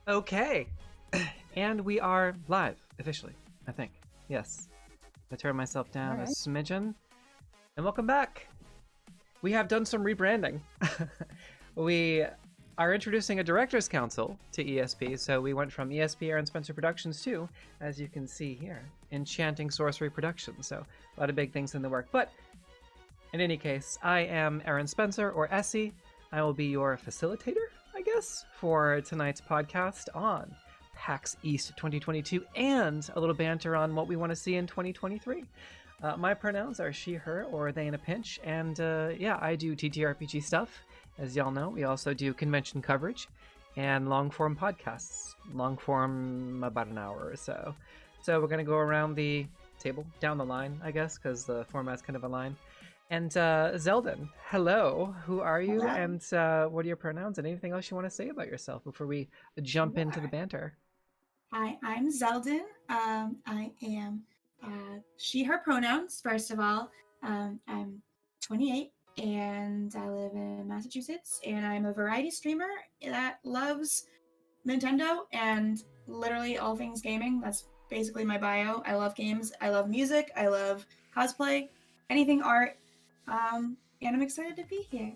Okay, and we are live officially, I think. Yes. I turn myself down a smidgen. And welcome back. We have done some rebranding. We are introducing a Director's Council to ESP, so we went from ESP Aaron Spencer Productions to, as you can see here, Enchanting Sorcery Production. So a lot of big things in the work. But in any case, I am Aaron Spencer, or Essie. I will be your facilitator, I guess, for tonight's podcast on PAX East 2022 and a little banter on what we want to see in 2023. My pronouns are she, her, or they in a pinch, and yeah, I do TTRPG stuff, as y'all know. We also do convention coverage and long-form podcasts. Long-form, about an hour or so. So we're going to go around the table, down the line, I guess, because the format's kind of a line. And Zelden, hello, who are you, Hello. and what are your pronouns, and anything else you want to say about yourself before we jump into the banter? Hi, I'm Zelden. I am she, her pronouns, first of all. I'm 28 and I live in Massachusetts, and I'm a variety streamer that loves Nintendo and literally all things gaming. That's basically my bio. I love games, I love music, I love cosplay, anything art, and I'm excited to be here.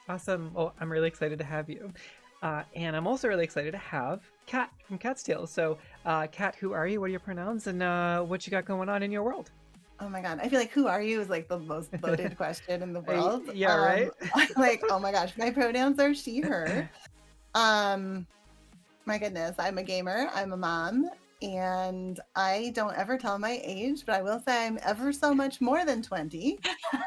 Awesome. Well, I'm really excited to have you. And I'm also really excited to have Kat from Cat's Tales. So, Kat, who are you? What are your pronouns? And what you got going on in your world? Oh my god, I feel like who are you is like the most loaded question in the world. Yeah, right? Like, oh my gosh, my pronouns are she, her. My goodness, I'm a gamer, I'm a mom, and I don't ever tell my age, but I will say I'm ever so much more than 20.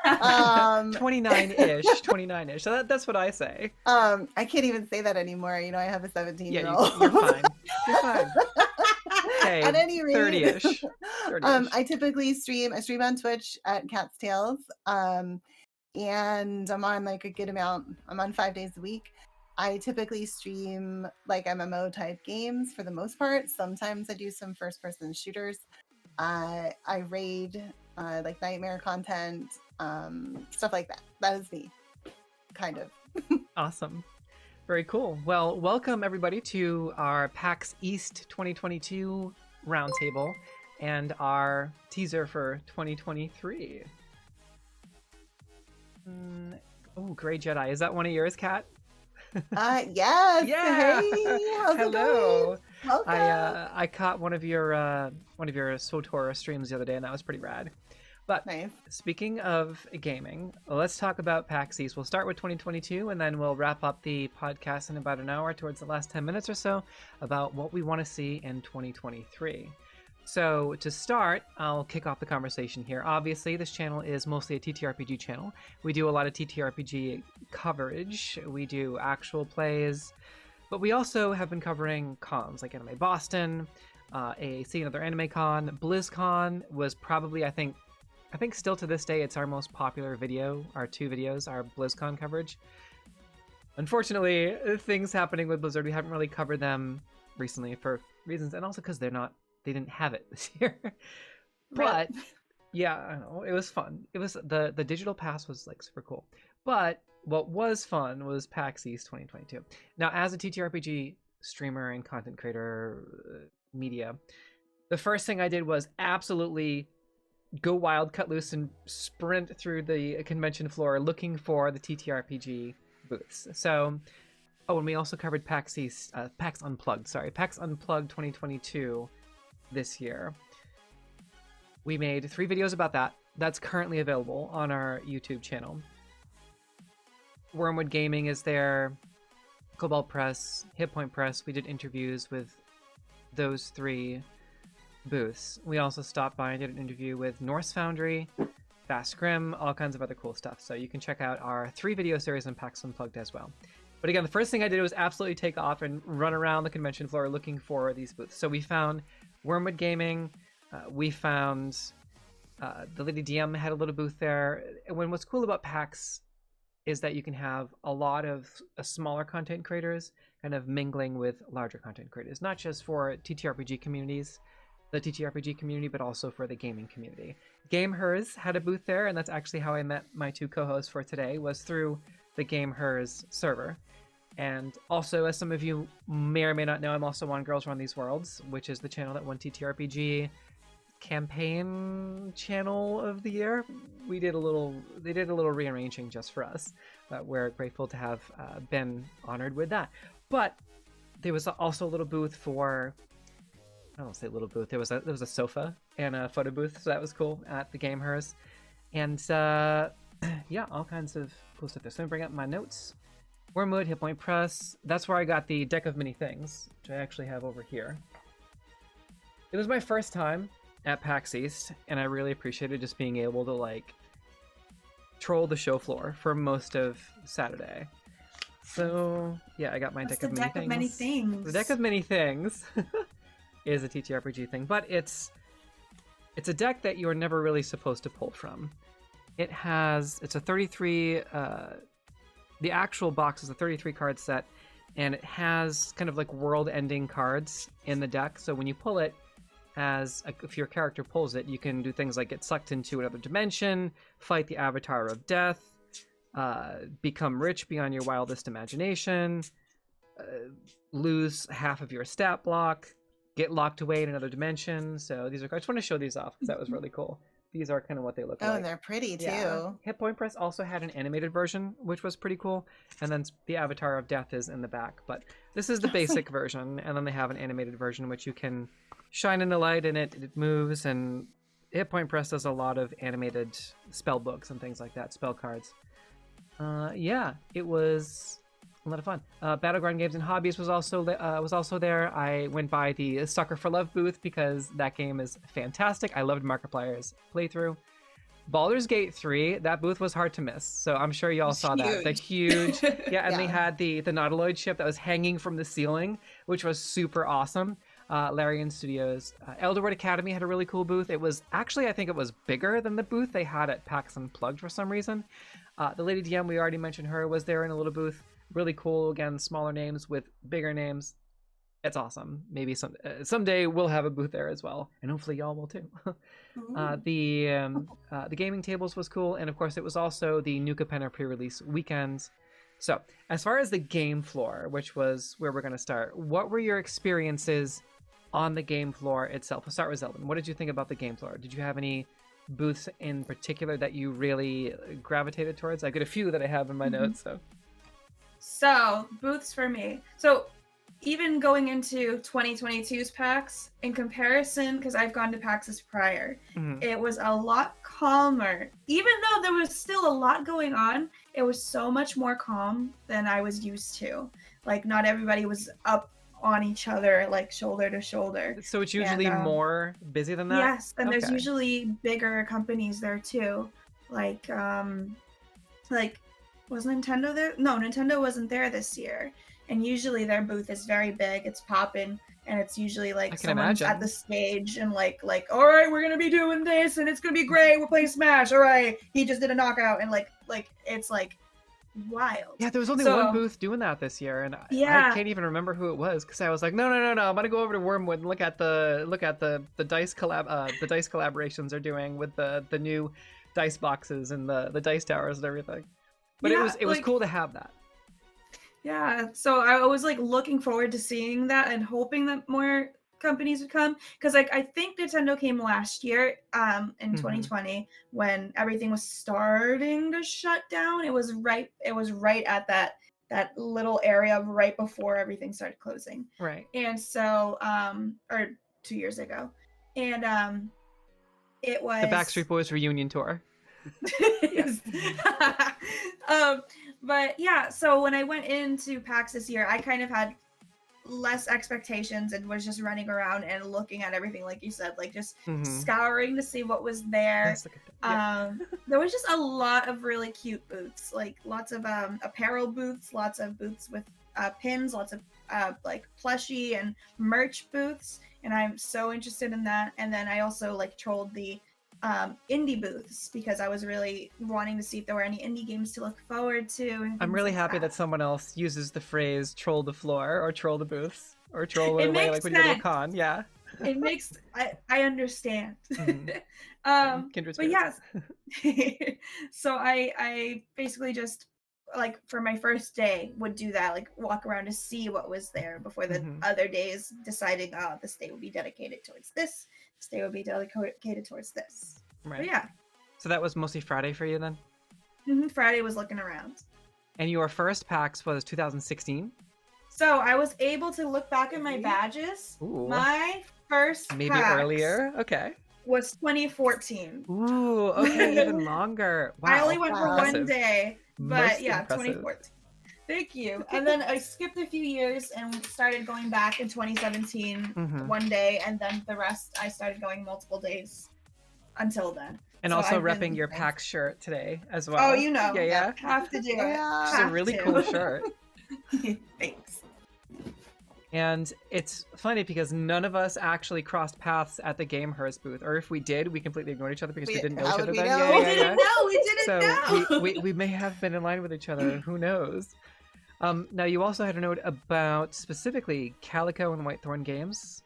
29-ish, 29-ish. So that's what I say. I can't even say that anymore. You know, I have a 17-year-old. Yeah, you're fine. You're fine. Okay, at any rate, 30-ish. I typically stream on Twitch at Cat's Tales, and I'm on like a good amount. I'm on 5 days a week. I typically stream like MMO type games for the most part. Sometimes I do some first person shooters. I raid like nightmare content, stuff like that. That is me, kind of. Awesome. Very cool. Well, welcome everybody to our PAX East 2022 roundtable and our teaser for 2023. Oh, Grey Jedi. Is that one of yours, Kat? Yes. Yeah. Hey, how's Hello. it going? Welcome. I caught one of your SWTOR streams the other day, and that was pretty rad. But nice. Speaking of gaming, let's talk about PAX East. We'll start with 2022, and then we'll wrap up the podcast in about an hour, towards the last 10 minutes or so, about what we want to see in 2023. So to start, I'll kick off the conversation here. Obviously, this channel is mostly a TTRPG channel. We do a lot of TTRPG coverage. We do actual plays, but we also have been covering cons like Anime Boston, See Another Anime Con. BlizzCon was probably, I think still to this day, it's our most popular video. Our two videos, our BlizzCon coverage. Unfortunately, things happening with Blizzard, we haven't really covered them recently for reasons, and also because they didn't have it this year. But yeah, I don't know, it was fun. It was the digital pass was like super cool. But what was fun was PAX East 2022. Now, as a TTRPG streamer and content creator media, the first thing I did was absolutely go wild, cut loose, and sprint through the convention floor looking for the TTRPG booths. So, oh, and we also covered PAX East, PAX Unplugged 2022 this year. We made 3 videos about that. That's currently available on our YouTube channel. Wormwood Gaming is there, Cobalt Press, Hit Point Press. We did interviews with those 3 booths. We also stopped by and did an interview with Norse Foundry, Fast Grim, all kinds of other cool stuff. So you can check out our 3 video series on PAX Unplugged as well. But again, the first thing I did was absolutely take off and run around the convention floor looking for these booths. So we found Wormwood Gaming, we found the Lady DM had a little booth there. And what's cool about PAX is that you can have a lot of smaller content creators kind of mingling with larger content creators, not just for TTRPG communities, the TTRPG community, but also for the gaming community. Game Hers had a booth there, and that's actually how I met my 2 co-hosts for today, was through the Game Hers server. And also, as some of you may or may not know, I'm also on Girls Run These Worlds, which is the channel that won TTRPG campaign channel of the year. They did a little rearranging just for us, but we're grateful to have been honored with that. But there was also a little booth for, I don't say little booth, there was a sofa and a photo booth, so that was cool at the Game Hers. And yeah, all kinds of cool stuff there. So let me bring up my notes. Wormwood, Hit Point Press. That's where I got the deck of many things, which I actually have over here. It was my first time at PAX East, and I really appreciated just being able to like troll the show floor for most of Saturday. So yeah, I got my deck of many things. The deck of many things is a TTRPG thing, but it's a deck that you're never really supposed to pull from. It's a 33. The actual box is a 33 card set, and it has kind of like world-ending cards in the deck. So when you pull it, if your character pulls it, you can do things like get sucked into another dimension, fight the Avatar of Death, become rich beyond your wildest imagination, lose half of your stat block, get locked away in another dimension. So these are cards. I just want to show these off because that was really cool. These are kind of what they look like. Oh, and they're pretty too. Yeah. Hit Point Press also had an animated version, which was pretty cool. And then the Avatar of Death is in the back. But this is the basic version. And then they have an animated version, which you can shine in the light and it moves. And Hit Point Press does a lot of animated spell books and things like that, spell cards. Yeah, it was a lot of fun. Battleground Games and Hobbies was also there. I went by the Sucker for Love booth because that game is fantastic. I loved Markiplier's playthrough. Baldur's Gate 3, that booth was hard to miss. So I'm sure y'all saw that. The huge, yeah, and they had the Nautiloid ship that was hanging from the ceiling, which was super awesome. Larian Studios. Elderwood Academy had a really cool booth. It was actually, I think it was bigger than the booth they had at PAX Unplugged for some reason. The Lady DM, we already mentioned her, was there in a little booth. Really cool. Again, smaller names with bigger names. It's awesome. Maybe someday we'll have a booth there as well, and hopefully y'all will too. The gaming tables was cool, and of course it was also the Nuka Penner pre-release weekends. So as far as the game floor, which was where we're going to start, what were your experiences on the game floor itself? We'll start with Zelden. What did you think about the game floor? Did you have any booths in particular that you really gravitated towards? I got a few that I have in my notes. So, booths for me. So, even going into 2022's PAX, in comparison, because I've gone to PAX's prior, it was a lot calmer. Even though there was still a lot going on, it was so much more calm than I was used to. Like, not everybody was up on each other, like, shoulder to shoulder. So it's usually more busy than that? Yes, and there's usually bigger companies there, too. Like, was Nintendo there? No, Nintendo wasn't there this year. And usually their booth is very big. It's popping, and it's usually like someone's at the stage and like, all right, we're gonna be doing this, and it's gonna be great. We're playing Smash. All right, he just did a knockout, and like it's like wild. Yeah, there was only one booth doing that this year, and I can't even remember who it was because I was like, no, I'm gonna go over to Wormwood and look at the dice collaborations they're doing with the new dice boxes and the dice towers and everything. But it was cool to have that. Yeah, so I was like looking forward to seeing that and hoping that more companies would come, because like I think Nintendo came last year in 2020 when everything was starting to shut down. It was right at that little area right before everything started closing. Right. And so or 2 years ago. And it was the Backstreet Boys reunion tour. But yeah, so when I went into PAX this year, I kind of had less expectations and was just running around and looking at everything, like you said, like just scouring to see what was there. There was just a lot of really cute booths, like lots of apparel booths, lots of booths with pins, lots of like plushie and merch booths, and I'm so interested in that. And then I also like trolled the indie booths because I was really wanting to see if there were any indie games to look forward to. I'm really happy that someone else uses the phrase troll the floor or troll the booths or troll it away like when you go to a con. Yeah. It makes I understand. Kindred but yes. So I basically just like for my first day would do that, like walk around to see what was there before the other days, deciding, oh, this day will be dedicated towards this day will be dedicated towards this. Right. But yeah. So that was mostly Friday for you then? Friday was looking around. And your first PAX was 2016? So I was able to look back at my badges. Ooh. My first maybe PAX earlier. Okay. was 2014. Ooh, okay, even longer. Wow. I only went for one day, but Most yeah, impressive. 2014. Thank you. And then I skipped a few years and started going back in 2017 one day, and then the rest I started going multiple days until then. And So also I've repping been- your PAX shirt today as well. Oh, you know. Yeah. Have to do it. Yeah. It's a really cool shirt. Thanks. And it's funny because none of us actually crossed paths at the Gamehurst booth, or if we did, we completely ignored each other because we didn't know how each would other we then. know? Yeah, We yeah, yeah. didn't know. We didn't know. So we may have been in line with each other. Who knows? Now you also had a note about specifically Calico and Whitethorn Games.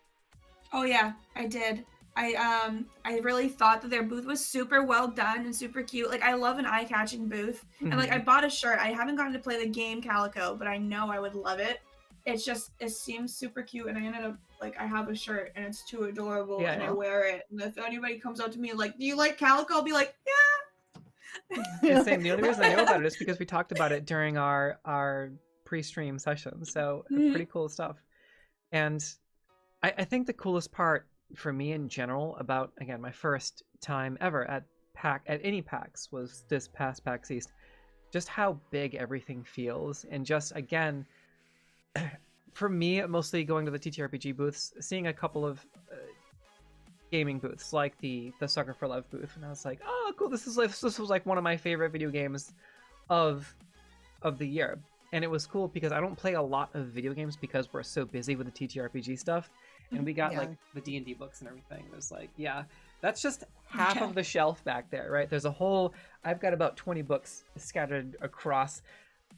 Oh yeah, I did. I really thought that their booth was super well done and super cute. Like I love an eye-catching booth. And like I bought a shirt. I haven't gotten to play the game Calico, but I know I would love it. It's just it seems super cute, and I ended up like I have a shirt and it's too adorable, and I wear it. And if anybody comes up to me like, "Do you like Calico?" I'll be like, "Yeah." The same. The only reason I know about it is because we talked about it during our pre-stream session. So pretty cool stuff. And I think the coolest part for me in general about, again, my first time ever at any PAX was this past PAX East. Just how big everything feels, and just again, for me, mostly going to the TTRPG booths, seeing a couple of gaming booths like the Sucker for Love booth, and I was like, oh, cool! This was like one of my favorite video games of the year, and it was cool because I don't play a lot of video games because we're so busy with the TTRPG stuff, and we got like the D&D books and everything. It was like, yeah, that's just half of the shelf back there, right? There's a whole. I've got about 20 books scattered across.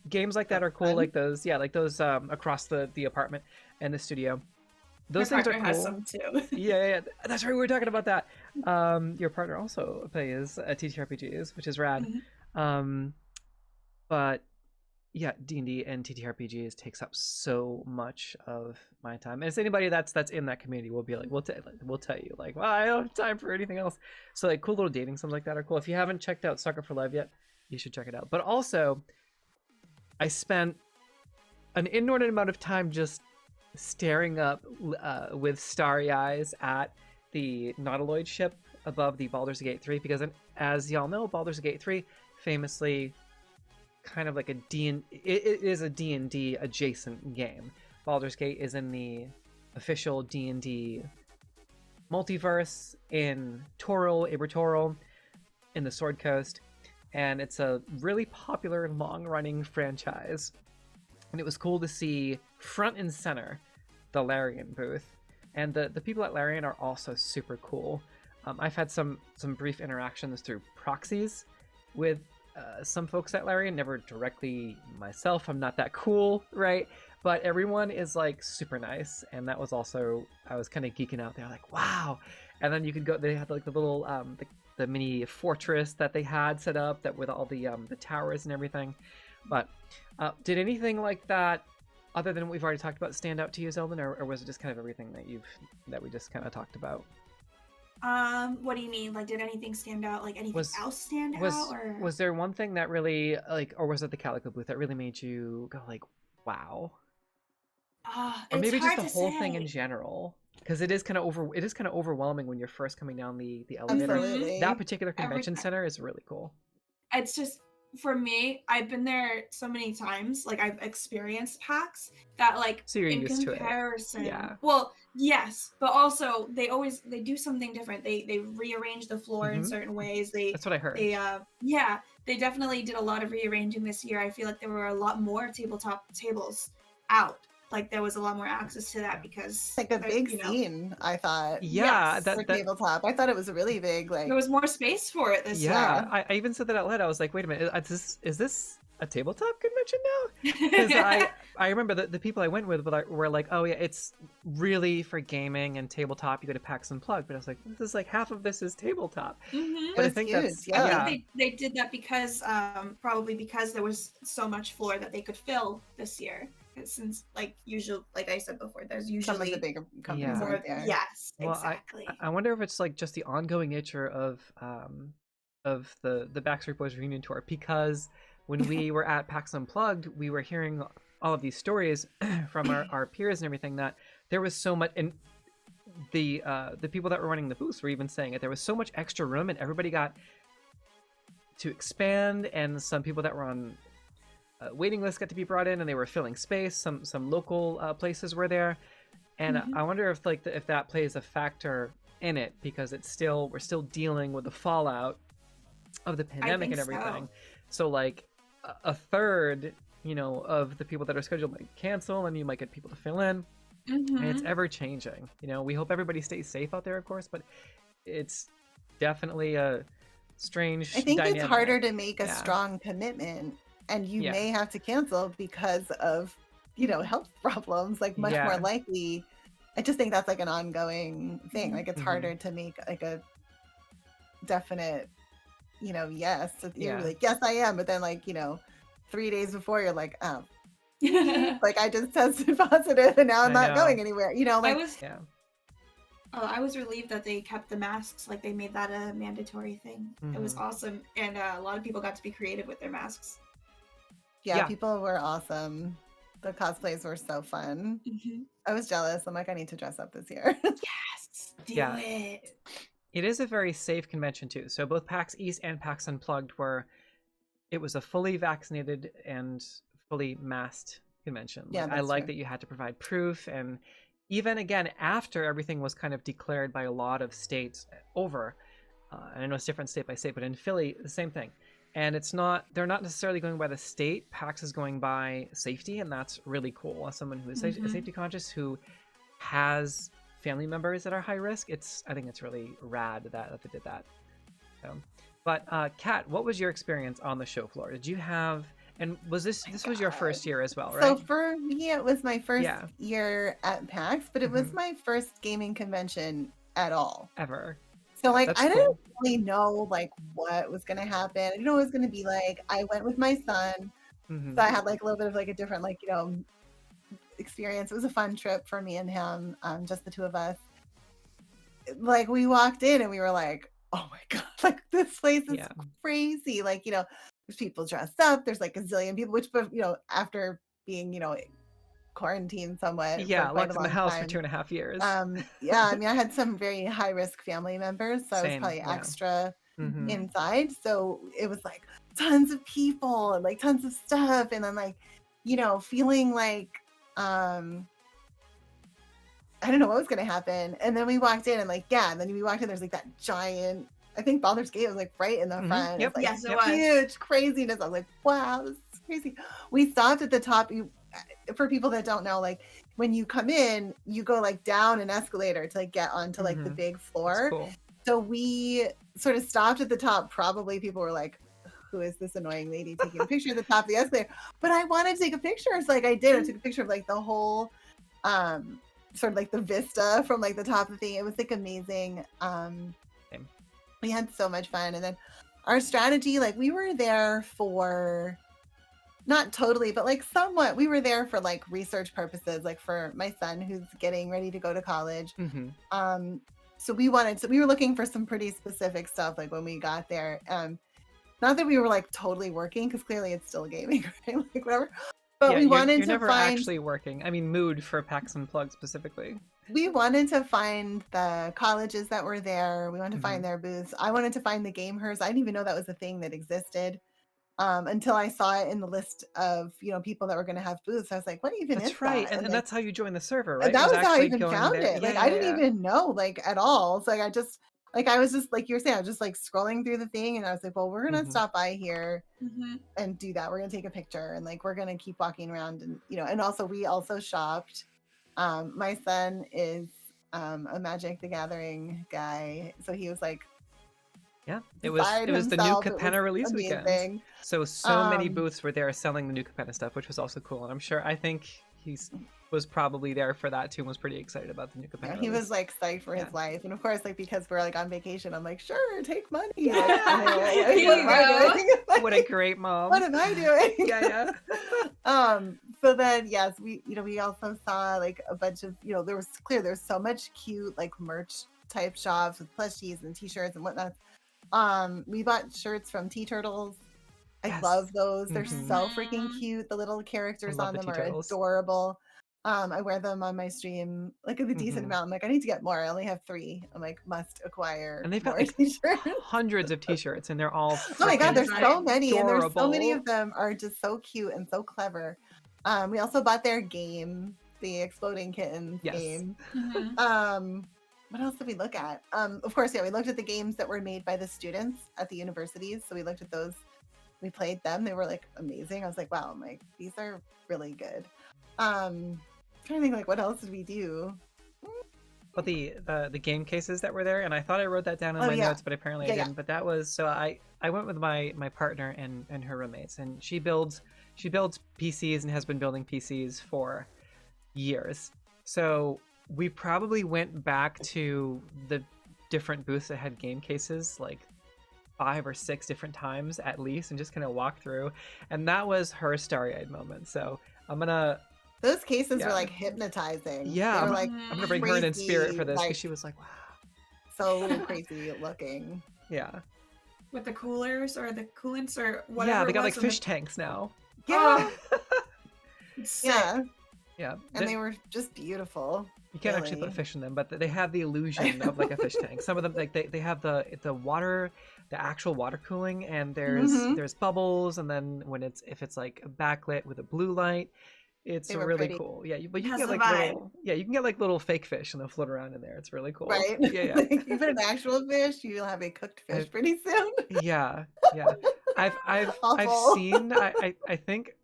Games like that are cool, like those, across the apartment and the studio. Those things are cool. Has some too. Yeah, that's right. We were talking about that. Your partner also plays TTRPGs, which is rad. But yeah, D&D and TTRPGs takes up so much of my time. And it's anybody that's in that community will be like, we'll tell you, like, well, I don't have time for anything else. So like cool little dating sims like that are cool. If you haven't checked out Sucker for Love yet, you should check it out. But also, I spent an inordinate amount of time just staring up with starry eyes at the Nautiloid ship above the Baldur's Gate 3, because as y'all know, Baldur's Gate 3 famously kind of like it is a D&D adjacent game. Baldur's Gate is in the official D&D multiverse in Ebertoril, in the Sword Coast, and it's a really popular long-running franchise. And it was cool to see front and center the Larian booth, and the people at Larian are also super cool. I've had some brief interactions through proxies with some folks at Larian, never directly myself. I'm not that cool, right? But everyone is like super nice, and that was also, I was kind of geeking out there, like, wow. And then you could go, they had like the little the mini fortress that they had set up that with all the towers and everything. But did anything like that, other than what we've already talked about, stand out to you, Zelden, or was it just kind of everything that we just kind of talked about? What do you mean? Like, did anything stand out? Like, anything else stand out? Or was there one thing that really, like, or was it the Calico booth that really made you go like, wow? Or maybe just the whole thing in general, because it is kind of overwhelming when you're first coming down the elevator. Absolutely. That particular convention center is really cool. It's just, for me, I've been there so many times, like I've experienced PAX that, like, So you're in used comparison, to it. Yeah. Well, yes, but also they do something different. They rearrange the floor in certain ways. That's what I heard. They definitely did a lot of rearranging this year. I feel like there were a lot more tabletop tables out. Like there was a lot more access to that because like a big scene, I thought. Yeah, yes, for tabletop. I thought it was a really big, like, there was more space for it this year. Yeah, I even said that out loud. I was like, wait a minute, is this a tabletop convention now? Because I remember the people I went with were like, oh yeah, it's really for gaming and tabletop. You go to PAX Unplugged, but I was like, this is like half of this is tabletop. Mhm. But I was think huge, that's yeah. I think they did that because probably because there was so much floor that they could fill this year. Since like usual, like I said before, there's Some of usually the bigger companies Yeah. aren't there. yes, Well, exactly. I wonder if it's like just the ongoing nature of the Backstreet Boys reunion tour, because when we were at PAX Unplugged, we were hearing all of these stories from our peers and everything, that there was so much, and the people that were running the booths were even saying it. There was so much extra room, and everybody got to expand, and some people that were on waiting lists got to be brought in, and they were filling space. Some local places were there, and Mhm. I wonder if like if that plays a factor in it, because we're still dealing with the fallout of the pandemic and think everything. so. So like a third, of the people that are scheduled might cancel, and you might get people to fill in. And it's Mhm. ever changing. We hope everybody stays safe out there, of course, but it's definitely a strange I think dynamic. it's harder to make a Yeah. strong commitment, and you Yeah. may have to cancel because of, health problems, like much more Yeah. likely. I just think that's like an ongoing thing. Like it's Mhm. harder to make like a definite, yes. So you're Yeah. like, yes, I am. But then like, 3 days before you're like, oh, like I just tested positive and now I'm I not know. going anywhere. I was Yeah. I was relieved that they kept the masks, like they made that a mandatory thing. It was Mhm. awesome, and a lot of people got to be creative with their masks. yeah, people were awesome. The cosplays were so fun. Mhm. I was jealous. I'm like, I need to dress up this year. Yes, do Yeah. it. It is a very safe convention too. So both PAX East and PAX Unplugged it was a fully vaccinated and fully masked convention. Yeah, Like I that's like true. that you had to provide proof, and even again after everything was kind of declared by a lot of states over, and I know it's different state by state, but in Philly the same thing. And they're not necessarily going by the state. PAX is going by safety, and that's really cool. As someone who is Mhm. safety conscious, who has family members that are high risk, I think it's really rad that they did that. So, but Kat, what was your experience on the show floor? Did you have, and was this was your first year as well, So right? for me, it was my first Yeah. year at PAX, but it was Mhm. my first gaming convention at all. Ever. So like That's I didn't cool. really know like what was gonna happen. I didn't know what it was gonna be like. I went with my son, Mhm. so I had like a little bit of like a different like experience. It was a fun trip for me and him, just the two of us. Like we walked in and we were like, oh my god, like this place is Yeah. crazy. Like there's people dressed up. There's like a zillion people, which after being quarantined somewhat for Yeah, quite locked a in the long house for time. 2.5 years. Yeah, I mean, I had some very high risk family members, so I was Same. probably Yeah. extra Mhm. inside. So it was like tons of people and like tons of stuff, and then like feeling like I don't know what was gonna happen. And then we walked in and like and then we walked in. There's like that giant. I think Baldur's Gate was like right in the Mhm. front. Yep. It's like Yes, it was. huge craziness. I was like, wow, this is crazy. We stopped at the top. For people that don't know, like when you come in, you go like down an escalator to like get onto like the Mhm. big That's floor. cool. So we sort of stopped at the top. Probably people were like, who is this annoying lady taking a picture at the top of the escalator? But I wanted to take a picture. So like I did. I took a picture of like the whole sort of like the vista from like the top of the thing. It was like amazing. Same. We had so much fun. And then our strategy, like we were there for not totally, but like somewhat, we were there for like research purposes, like for my son who's getting ready to go to college. Mhm. So we were looking for some pretty specific stuff like when we got there. Not that we were like totally working, because clearly it's still gaming, right? Like whatever. But Yeah, we you're wanted to never find actually working. I mean, mood for PAX Unplugged specifically. we wanted to find the colleges that were there. We wanted to Mhm. find their booths. I wanted to find the gamers. I didn't even know that was a thing that existed. Until I saw it in the list of people that were going to have booths. I was like, what even is That's right, that? and like, that's how you join the server, right? It that was was how I actually even going found there. it. Like Yeah, I yeah, didn't yeah. even know like at all. So like I just I was just like you were saying, I was just like scrolling through the thing, and I was like, well, we're gonna Mhm. stop by here Mhm. and do that. We're gonna take a picture, and like we're gonna keep walking around, and and also we also shopped. My son is a Magic the Gathering guy, so he was like Yeah, it was beside the new himself. It was Capenna release weekend. amazing. So many Um, booths were there selling the new Capenna stuff, which was also cool. And I think he's was probably there for that too and was pretty excited about the new Yeah, Capenna he release. was like psyched for his Yeah. life, and of course, like because we're like on vacation, I'm like, sure, take money. Yeah. Like, Here what you am I go. doing? Like, What a great mom. what am I doing? Yeah. So then yes, we also saw like a bunch of, there's so much cute like merch type shops with plushies and t-shirts and whatnot. We bought shirts from Tea Turtles. I Yes. love those. They're Mhm. so freaking cute. The little characters love on the them Tea are Turtles. adorable. I wear them on my stream like a decent Mhm. amount. I'm like, I need to get more. I only have 3. I'm like, must acquire And they've got more like t-shirts. hundreds of t-shirts and they're all Oh my god, freaking there's so many, and there's so many adorable. of them are just so cute and so clever. We also bought their game, the Exploding Kittens Yes. game. Mhm. What else did we look at? Of course, yeah, we looked at the games that were made by the students at the universities. So we looked at those. We played them. They were like amazing. I was like, wow, I'm like, these are really good. Trying to think like what else did we do? Well, the game cases that were there, and I thought I wrote that down in Oh, my yeah. notes, but apparently I Yeah, yeah. didn't. But that was so I went with my partner and her roommates, and she builds PCs and has been building PCs for years. So we probably went back to the different booths that had game cases like 5 or 6 different times at least, and just kind of walk through. And that was her starry-eyed moment. So I'm gonna Those cases Yeah. were like hypnotizing. Yeah, They were I'm- like I'm gonna bring her in spirit for this like, because she was like, wow. so crazy looking. Yeah. With the coolers or the coolants or whatever. Yeah, they it got was like on the- fish tanks now. Yeah, It's sick. yeah, Yeah. and they were just beautiful. You can't actually put really. fish in them, but they have the illusion of like a fish tank. Some of them like they have the water, the actual water cooling, and Mhm. there's bubbles, and then if it's like backlit with a blue light, it's They were really pretty. cool. Yeah, but you Has can get the like vibe. you can get like little fake fish and they'll float around in there. It's really cool. Right? Yeah, yeah. Like, you put an actual fish, you'll have a cooked fish I've- pretty soon. Yeah, yeah. I've Awful. seen. I think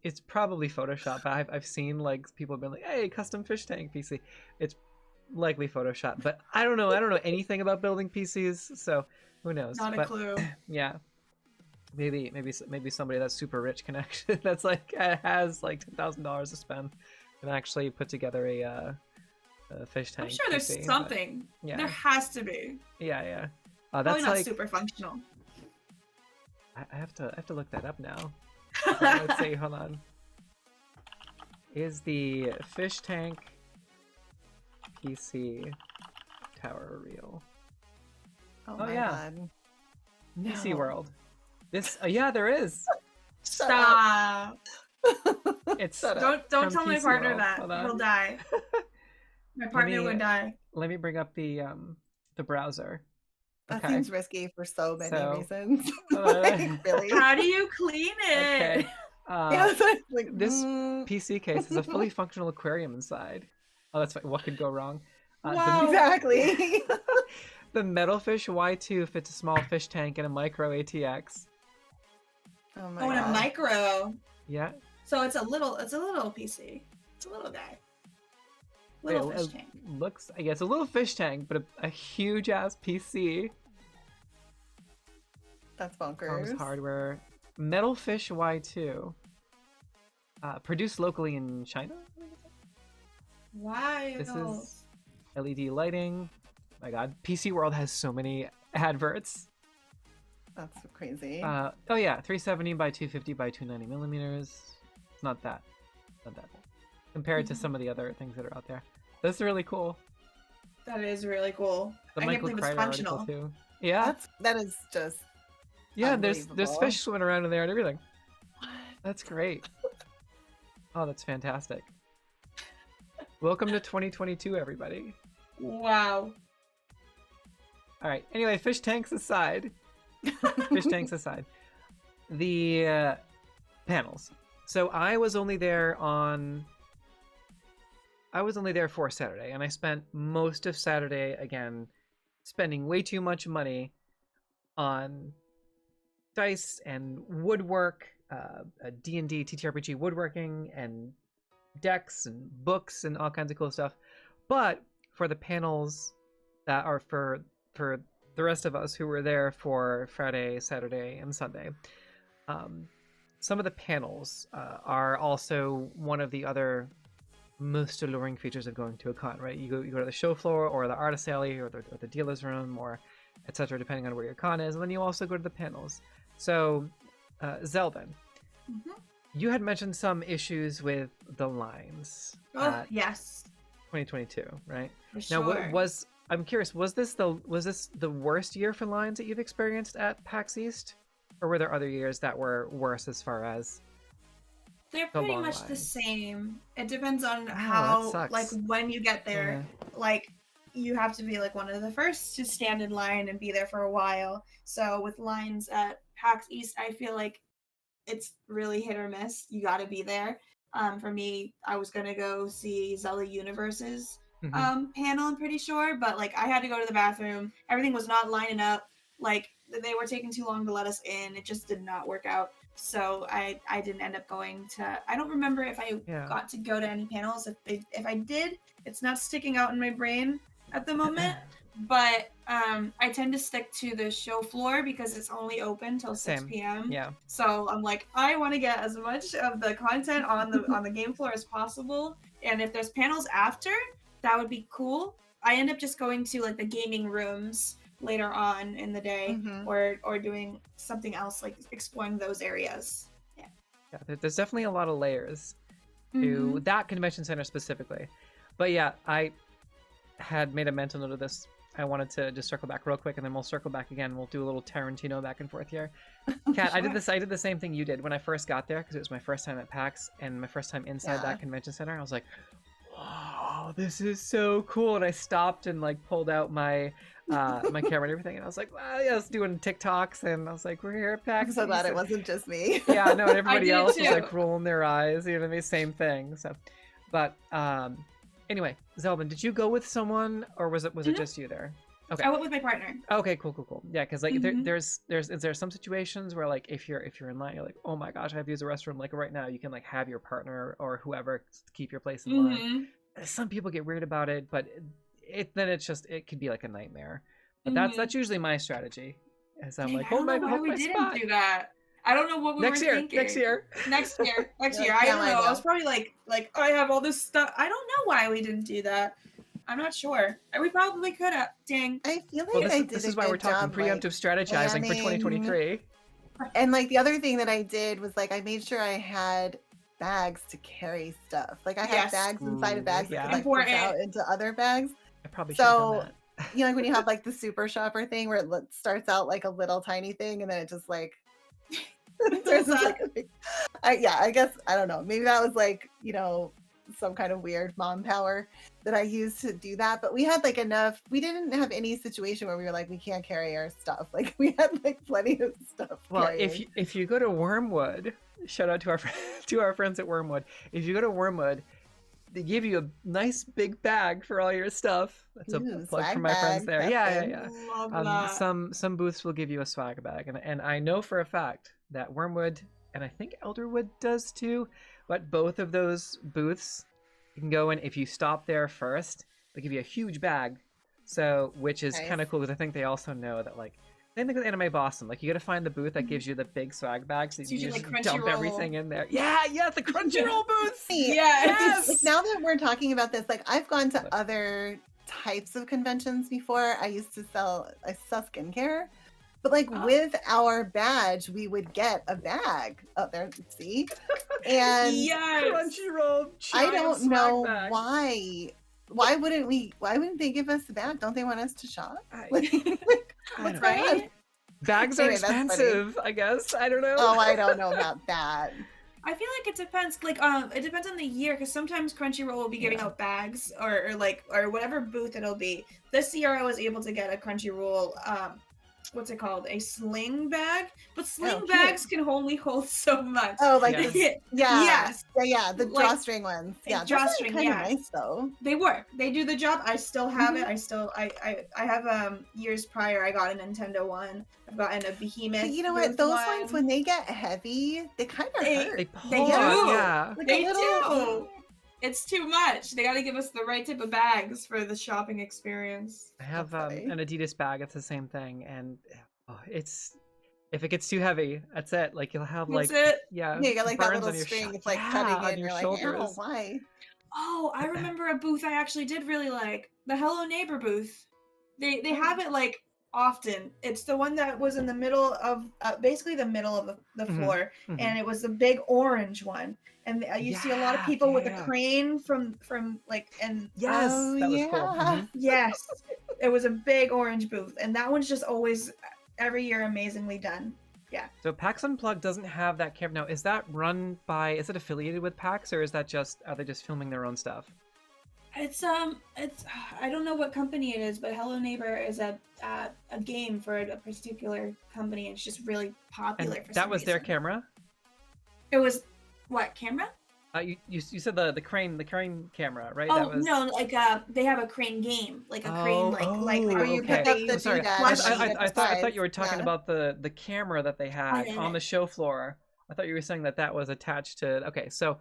it's probably Photoshop. But I've seen like people have been like, "Hey, custom fish tank PC." It's likely Photoshop, but I don't know. I don't know anything about building PCs, so who knows? Not a But clue. yeah, maybe somebody that's super rich can actually that's like has like $10,000 to spend can actually put together a fish tank. I'm sure there's PC, but something. yeah. There has to be. Yeah. Probably That's not like super functional. I have to look that up now. Let's see. Hold on. Is the fish tank PC tower real? Oh, Oh, my yeah. god. PC No. World. This yeah, there is. Shut up. Stop. It's Shut up. Don't From tell my PC partner World. that. Hold on. He'll die. My partner me- would die. Let me bring up the browser. That Okay. seems risky for so many So, reasons. uh, Like, really? How do you clean it? Okay. Yeah, it's like, This mm, PC case has a fully functional aquarium inside. Oh, that's fine. What could go wrong? Wow. exactly. The Metalfish Y2 fits a small fish tank and a micro ATX. Oh my Oh, and a god. micro. Yeah. So it's a little PC. It's a little guy. Little It fish tank. looks, I guess, a little fish tank, but a huge ass PC. That's Comes bonkers. hardware. Metalfish Y2. Produced locally in China. Why This those? is LED lighting. My God, PC World has so many adverts. That's crazy. Oh yeah, 370 by 250 by 290 millimeters. It's not that bad compared to some of the other things that are out there. That's really cool. That is really cool. The I can't Michael believe it's Kreider article functional. too. Yeah, that is just yeah. There's unbelievable. fish swimming around in there and everything. That's great. Oh, that's fantastic. Welcome to 2022, everybody. Wow. All right. Anyway, fish tanks aside. Fish tanks aside. The panels. So I was only there for Saturday, and I spent most of Saturday again spending way too much money on dice and woodwork, D&D TTRPG woodworking and decks and books and all kinds of cool stuff. But for the panels that are for the rest of us who were there for Friday, Saturday, and Sunday, some of the panels are also one of the other most alluring features of going to a con, right? You go to the show floor or the artist alley or the dealer's room or etc. depending on where your con is, and then you also go to the panels. So, Zelda, you had mentioned some issues with the lines. Oh, yes. 2022, right? For sure. Now, I'm curious, was this the worst year for lines that you've experienced at PAX East, or were there other years that were worse as far as They're the pretty long much the lines? same. It depends on that how, sucks. like, when you get there. Like, you have to be, like, one of the first to stand in line and be there for a while. So with lines at PAX East, I feel like it's really hit or miss. You got to be there. For me, I was going to go see Zelda Universe's panel, I'm pretty sure. But, like, I had to go to the bathroom. Everything was not lining up. Like, they were taking too long to let us in. It just did not work out. So I didn't end up going to. I don't remember if I got to go to any panels. If I did, it's not sticking out in my brain at the moment. But I tend to stick to the show floor because it's only open till 6 p.m. Yeah. So I'm like, I want to get as much of the content on the game floor as possible. And if there's panels after, that would be cool. I end up just going to like the gaming rooms later on in the day, or doing something else, like exploring those areas. Yeah, there's definitely a lot of layers to that convention center specifically. But yeah, I had made a mental note of this. I wanted to just circle back real quick, and then we'll circle back again. We'll do a little Tarantino back and forth here. Kat, sure. I did the same thing you did when I first got there, because it was my first time at PAX and my first time inside that convention center. I was like, wow, this is so cool. And I stopped and like pulled out my my camera and everything, and I was like, wow, yeah, I was doing TikToks, and I was like, we're here at PAX. I'm so glad it wasn't just me. Yeah, no, and everybody else was like rolling their eyes, you know what I mean? Same thing. So, but anyway, Zelda, did you go with someone, or was it just you there? Okay. I went with my partner. Okay, cool. Yeah, because like is there some situations where like if you're in line, you're like, oh my gosh, I have to use a restroom. Like right now, you can like have your partner or whoever keep your place in line. Some people get weird about it, but it could be like a nightmare. But that's usually my strategy. As I'm like, hold my spot. We didn't do that. I don't know what we were thinking. Next year. I don't know. I was probably like I have all this stuff. I don't know why we didn't do that. I'm not sure. We probably could have. Dang. I feel like this is why we're talking preemptive strategizing for 2023. And like the other thing that I did was like I made sure I had bags to carry stuff. Like I had bags inside of bags that could like push out into other bags. I probably should have done that. You know, like when you have like the super shopper thing where it starts out like a little tiny thing and then it just like turns into like a big... I guess I don't know. Maybe that was like, you know, some kind of weird mom power that I used to do that. But we had like enough. We didn't have any situation where we were like, we can't carry our stuff. Like we had like plenty of stuff. Well, if you go to Wormwood, shout out to our friends at Wormwood. If you go to Wormwood, they give you a nice big bag for all your stuff. That's a plug for my friends there. Yeah. Some booths will give you a swag bag, and I know for a fact that Wormwood and I think Elderwood does too. But both of those booths, you can go in if you stop there first. They give you a huge bag, which is kind of cool because I think they also know that like. Same thing with Anime Boston. Like you got to find the booth that gives you the big swag bags. So you just like dump everything in there. Yeah, the Crunchyroll booths. Yes. Like, now that we're talking about this, like I've gone to other types of conventions before. I used to sell skincare, but like with our badge, we would get a bag up there. See, and Crunchyroll. I don't know why. Why wouldn't they give us the bag? Don't they want us to shop? What's right? Bags are expensive, I guess. I don't know. Oh, I don't know about that. I feel like it depends. Like, it depends on the year, because sometimes Crunchyroll will be giving out bags or whatever booth it'll be. This year, I was able to get a Crunchyroll. What's it called? A sling bag, but sling bags can only hold so much. Oh, like the drawstring ones. Yeah, drawstring. Kind of nice though. They work. They do the job. I still have it. I have years prior. I got a Nintendo one. I've gotten a Behemoth. But you know what? Those ones when they get heavy, they kind of hurt. They pull. They do. Yeah. Like they do. It's too much. They got to give us the right type of bags for the shopping experience. I have That's an funny. Adidas bag. It's the same thing, and it's if it gets too heavy, that's it. Like you'll have That's like it. yeah Yeah, you got like that burns little on your string. It's like yeah cutting on in. your You're like, ow, shoulders. why? Oh, I remember a booth I actually did really like. The Hello Neighbor booth. They have it like often. It's the one that was in the middle of basically the middle of the Mhm, floor, mhm. and it was the big orange one. And you see a lot of Yeah, people with yeah, a yeah. crane from like and Yes, Oh that was cool. yeah. Mhm. yes, it was a big orange booth, and that one's just always every year amazingly done. Yeah. So PAX Unplugged doesn't have that camera now. Is that run by? Is it affiliated with PAX, or is that just are they just filming their own stuff? It's I don't know what company it is, but Hello Neighbor is a game for a particular company, and it's just really popular And for that some was their reason. camera. It was what camera? You said the crane camera, right? Oh that was... no, like they have a crane game, like a crane like Oh, you okay. pick up the I'm sorry. doodad plush. and then you I thought decide. you were talking Yeah. about the camera that they had yeah, on yeah. the show floor. I thought you were saying that was attached to. Okay, so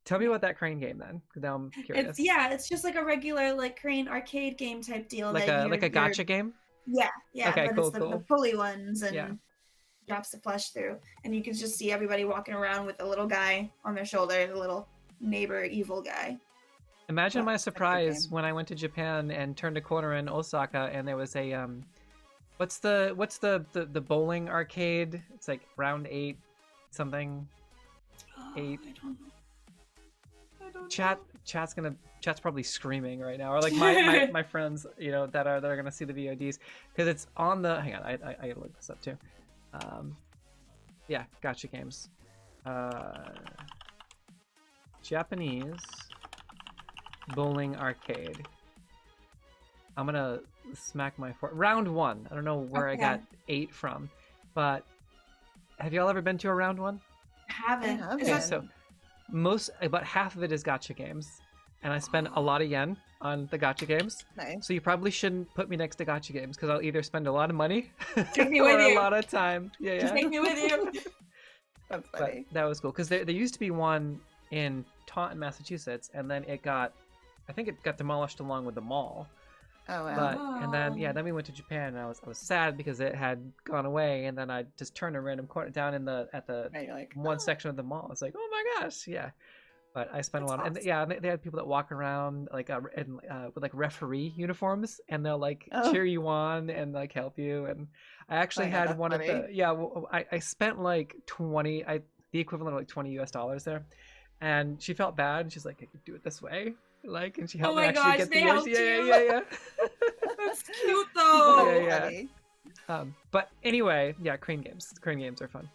tell me about that crane game then. 'Cause now I'm curious. It's just like a regular like crane arcade game type deal. Like that a gotcha game. Yeah, Okay, but cool, it's the cool. pulley ones and Yeah. drops the plush through, and you can just see everybody walking around with a little guy on their shoulder, the little neighbor evil guy. Imagine my That's a good surprise game. when I went to Japan and turned a corner in Osaka and there was a what's the bowling arcade? It's like round 8 something. Oh, 8. I don't Chat's probably screaming right now, or like my friends, that are gonna see the VODs because it's on the. Hang on, I gotta look this up too. Yeah, gotcha games. Japanese bowling arcade. I'm gonna smack my round 1. I don't know where I Okay. got 8 from, but have y'all ever been to a round 1? haven't. I Is Okay, that- so about half of it is gotcha games, and I spend a lot of yen on the gotcha games. Nice. So you probably shouldn't put me next to gotcha games because I'll either spend a lot of money Take me or with a you. lot of time. Yeah, Just yeah. take me with you. That's But funny. that was cool because there used to be one in Taunton, Massachusetts, and then I think it got demolished along with the mall. Oh wow. But and then we went to Japan, and I was sad because it had gone away, and then I just turned a random corner down at the Right, you're like, one "Oh." section of the mall. It's like, oh my gosh, yeah. But I spent a That's lot, and awesome. yeah, they had people that walk around like with like referee uniforms, and they'll like Oh. cheer you on and like help you. And I actually Oh, yeah, had that's one funny. of the I spent like the equivalent of like $20 there, and she felt bad, and she's like, I could do it this way, like, and she helped Oh me my actually gosh, get they the helped yeah, you? yeah. That's cute though. Yeah, yeah. Funny. But anyway, yeah, crane games are fun.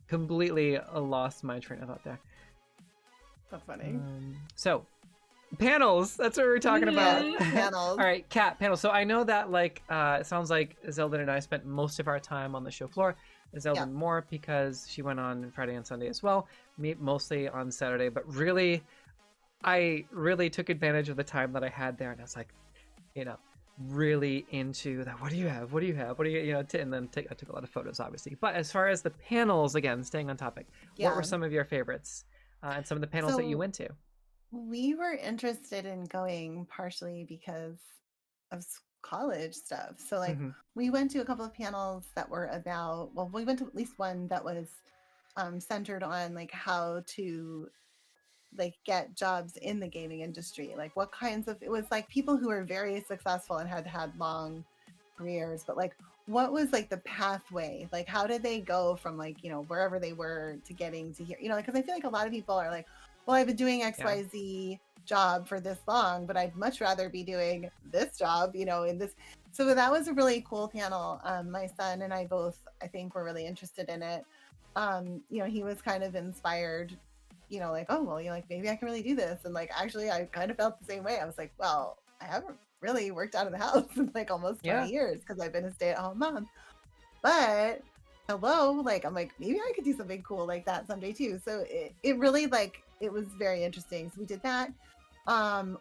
Completely lost my train of thought there. That's funny. So panels, that's what we're talking about. Mhm. Panels. All right, Kat, panels. So I know that like it sounds like Zelda and I spent most of our time on the show floor. Zelda Yeah. more because she went on Friday and Sunday as well. Me mostly on Saturday, but really I really took advantage of the time that I had there, and I was like, really into that. What do you have? What do you have? What do you, and then I took a lot of photos, obviously. But as far as the panels, again, staying on topic, what were Yeah. some of your favorites and some of the panels that you So- went to? We were interested in going partially because of college stuff. So like Mhm. we went to a couple of panels that were about, well, we went to at least one that was centered on like how to like get jobs in the gaming industry. Like what kinds of, it was like people who were very successful and had long careers, but like what was like the pathway? Like how did they go from like, wherever they were to getting to here? Because I feel like a lot of people are like, well, I've been doing XYZ job for this long, but I'd much rather be doing this job, in this. So that was a really cool panel. My son and I both, I think, were really interested in it. He was kind of inspired, like, oh, well, like maybe I can really do this. And like, actually, I kind of felt the same way. I was like, well, I haven't really worked out of the house in like almost 20 years because I've been a stay-at-home mom. But hello, like I'm like, maybe I could do something cool like that someday too. So it really like it was very interesting. So we did that.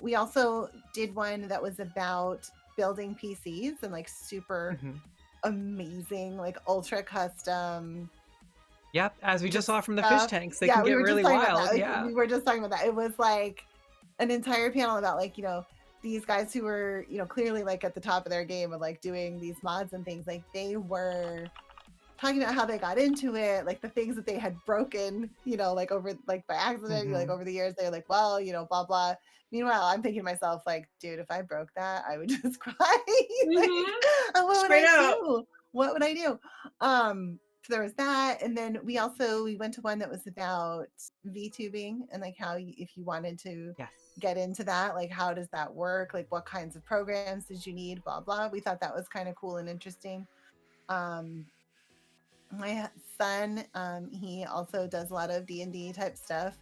We also did one that was about building PCs and like super Mhm. amazing, like ultra custom. Yep, as we just saw from the fish stuff. tanks, they Yeah, can we get were just really talking about wild. that. Yeah. We were just talking about that. It was like an entire panel about like, these guys who were, clearly like at the top of their game of like doing these mods and things. Like they were talking about how they got into it, like the things that they had broken, like over like by accident, like over the years. They're like, well, blah blah. Meanwhile, I'm thinking to myself, like, dude, if I broke that, I would just cry. Like, what would I do? What would I do? So there was that, and then we went to one that was about VTubing and like how if you wanted to get into that, like how does that work? Like what kinds of programs did you need? Blah blah. We thought that was kind of cool and interesting. My son, he also does a lot of D&D type stuff,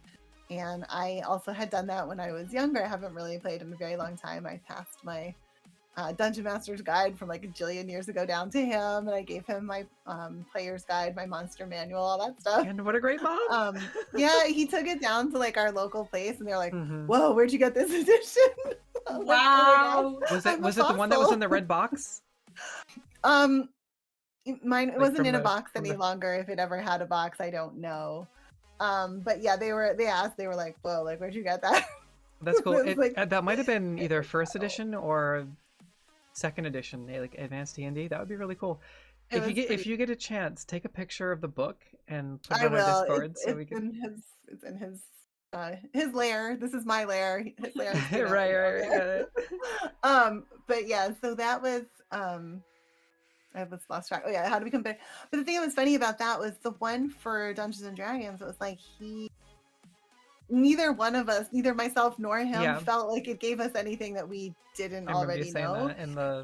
and I also had done that when I was younger. I haven't really played in a very long time. I passed my Dungeon Master's Guide from like a jillion years ago down to him, and I gave him my player's guide, my monster manual, all that stuff. And what a great mom! Yeah, he took it down to like our local place, and they're like, "Whoa, where'd you get this edition?" Wow! Like, was it the one that was in the red box? Mine Like wasn't in a box any longer. If it ever had a box, I don't know. But yeah, they asked, they were like, "Whoa, like where'd you get that?" That's cool. Like, that might have been either first edition or second edition, like advanced D&D. That would be really cool. If you get a chance, take a picture of the book and put it on our Discord so we can. It's in his lair. This is my lair. His lair. Right. But yeah, so that was I was lost track. Oh yeah, how do we compare? But the thing that was funny about that was the one for Dungeons and Dragons. It was like neither one of us, neither myself nor him, felt like it gave us anything that we didn't already know.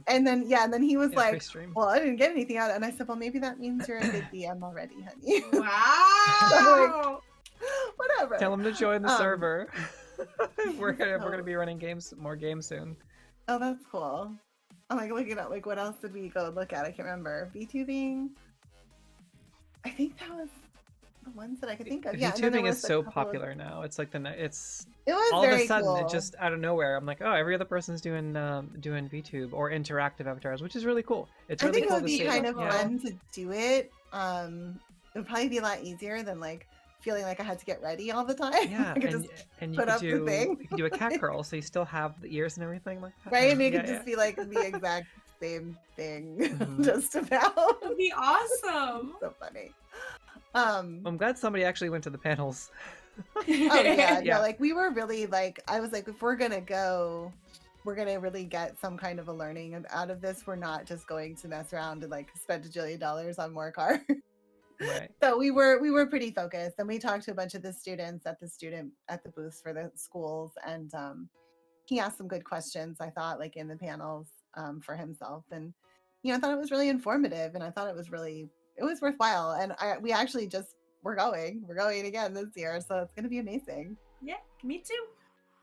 And then he was like, pre-stream. "Well, I didn't get anything out of it." And I said, "Well, maybe that means you're a good DM already, honey." Wow. Whatever. Tell him to join the server. We're gonna be running more games soon. Oh, that's cool. I'm like looking at like what else did we go look at? I can't remember. VTubing. I think that was the ones that I could think of. Yeah, VTubing is so popular now. It's like it was all very of a sudden cool. It just out of nowhere. I'm like, oh, every other person's doing VTube or interactive avatars, which is really cool. It's really cool to see. I think it would be kind of fun to do it. It would probably be a lot easier than like feeling like I had to get ready all the time. Yeah, and you could do a cat curl, so you still have the ears and everything like that. Right, and it could just be like the exact same thing, just about. That'd be awesome. So funny. I'm glad somebody actually went to the panels. Oh yeah, no, like we were really like, I was like, if we're gonna go, we're gonna really get some kind of a learning out of this. We're not just going to mess around and like spend $1 jillion on more cards. Right. So we were pretty focused, and we talked to a bunch of the students at the booths for the schools, and he asked some good questions, I thought, like in the panels for himself, and I thought it was really informative, and I thought it was worthwhile, and we actually we're going again this year, so it's gonna be amazing. Yeah, me too.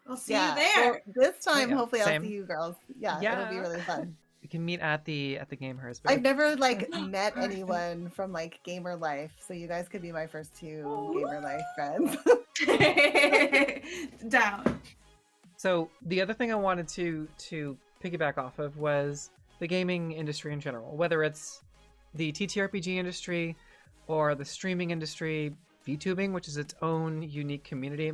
We'll see you there. Well, this time, hopefully, I'll see you girls. Yeah, it'll be really fun. We can meet at the Game Hers. I've never like met anyone from like gamer life, so you guys could be my first two gamer life friends. Down. So the other thing I wanted to piggyback off of was the gaming industry in general, whether it's the TTRPG industry or the streaming industry, VTubing, which is its own unique community.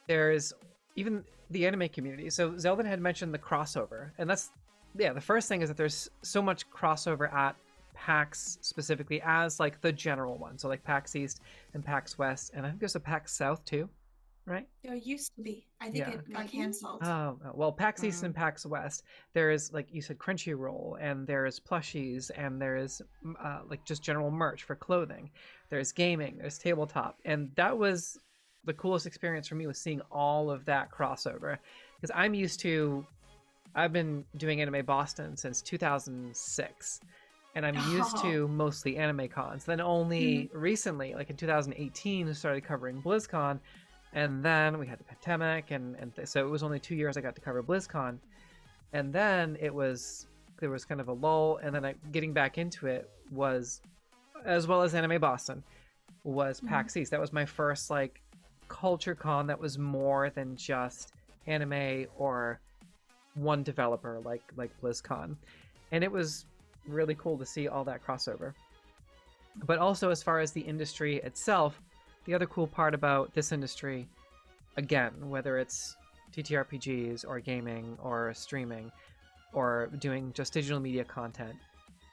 There's even the anime community. So Zelden had mentioned the crossover, and that's the first thing is that there's so much crossover at PAX specifically as like the general one. So like PAX East and PAX West, and I think there's a PAX South too, right? There used to be. I think it got canceled. Oh, well, PAX East and PAX West, there's, like you said, Crunchyroll, and there's plushies, and there's like just general merch for clothing. There's gaming, there's tabletop, and that was the coolest experience for me, was seeing all of that crossover, because I've been doing Anime Boston since 2006, and I'm used to mostly anime cons. Then only recently, like in 2018, I started covering BlizzCon, and then we had the pandemic, so it was only 2 years I got to cover BlizzCon, and then there was kind of a lull, and then getting back into it was, as well as Anime Boston, was PAX East. That was my first like culture con that was more than just anime or one developer like BlizzCon, and it was really cool to see all that crossover. But also, as far as the industry itself, the other cool part about this industry, again, whether it's TTRPGs or gaming or streaming or doing just digital media content,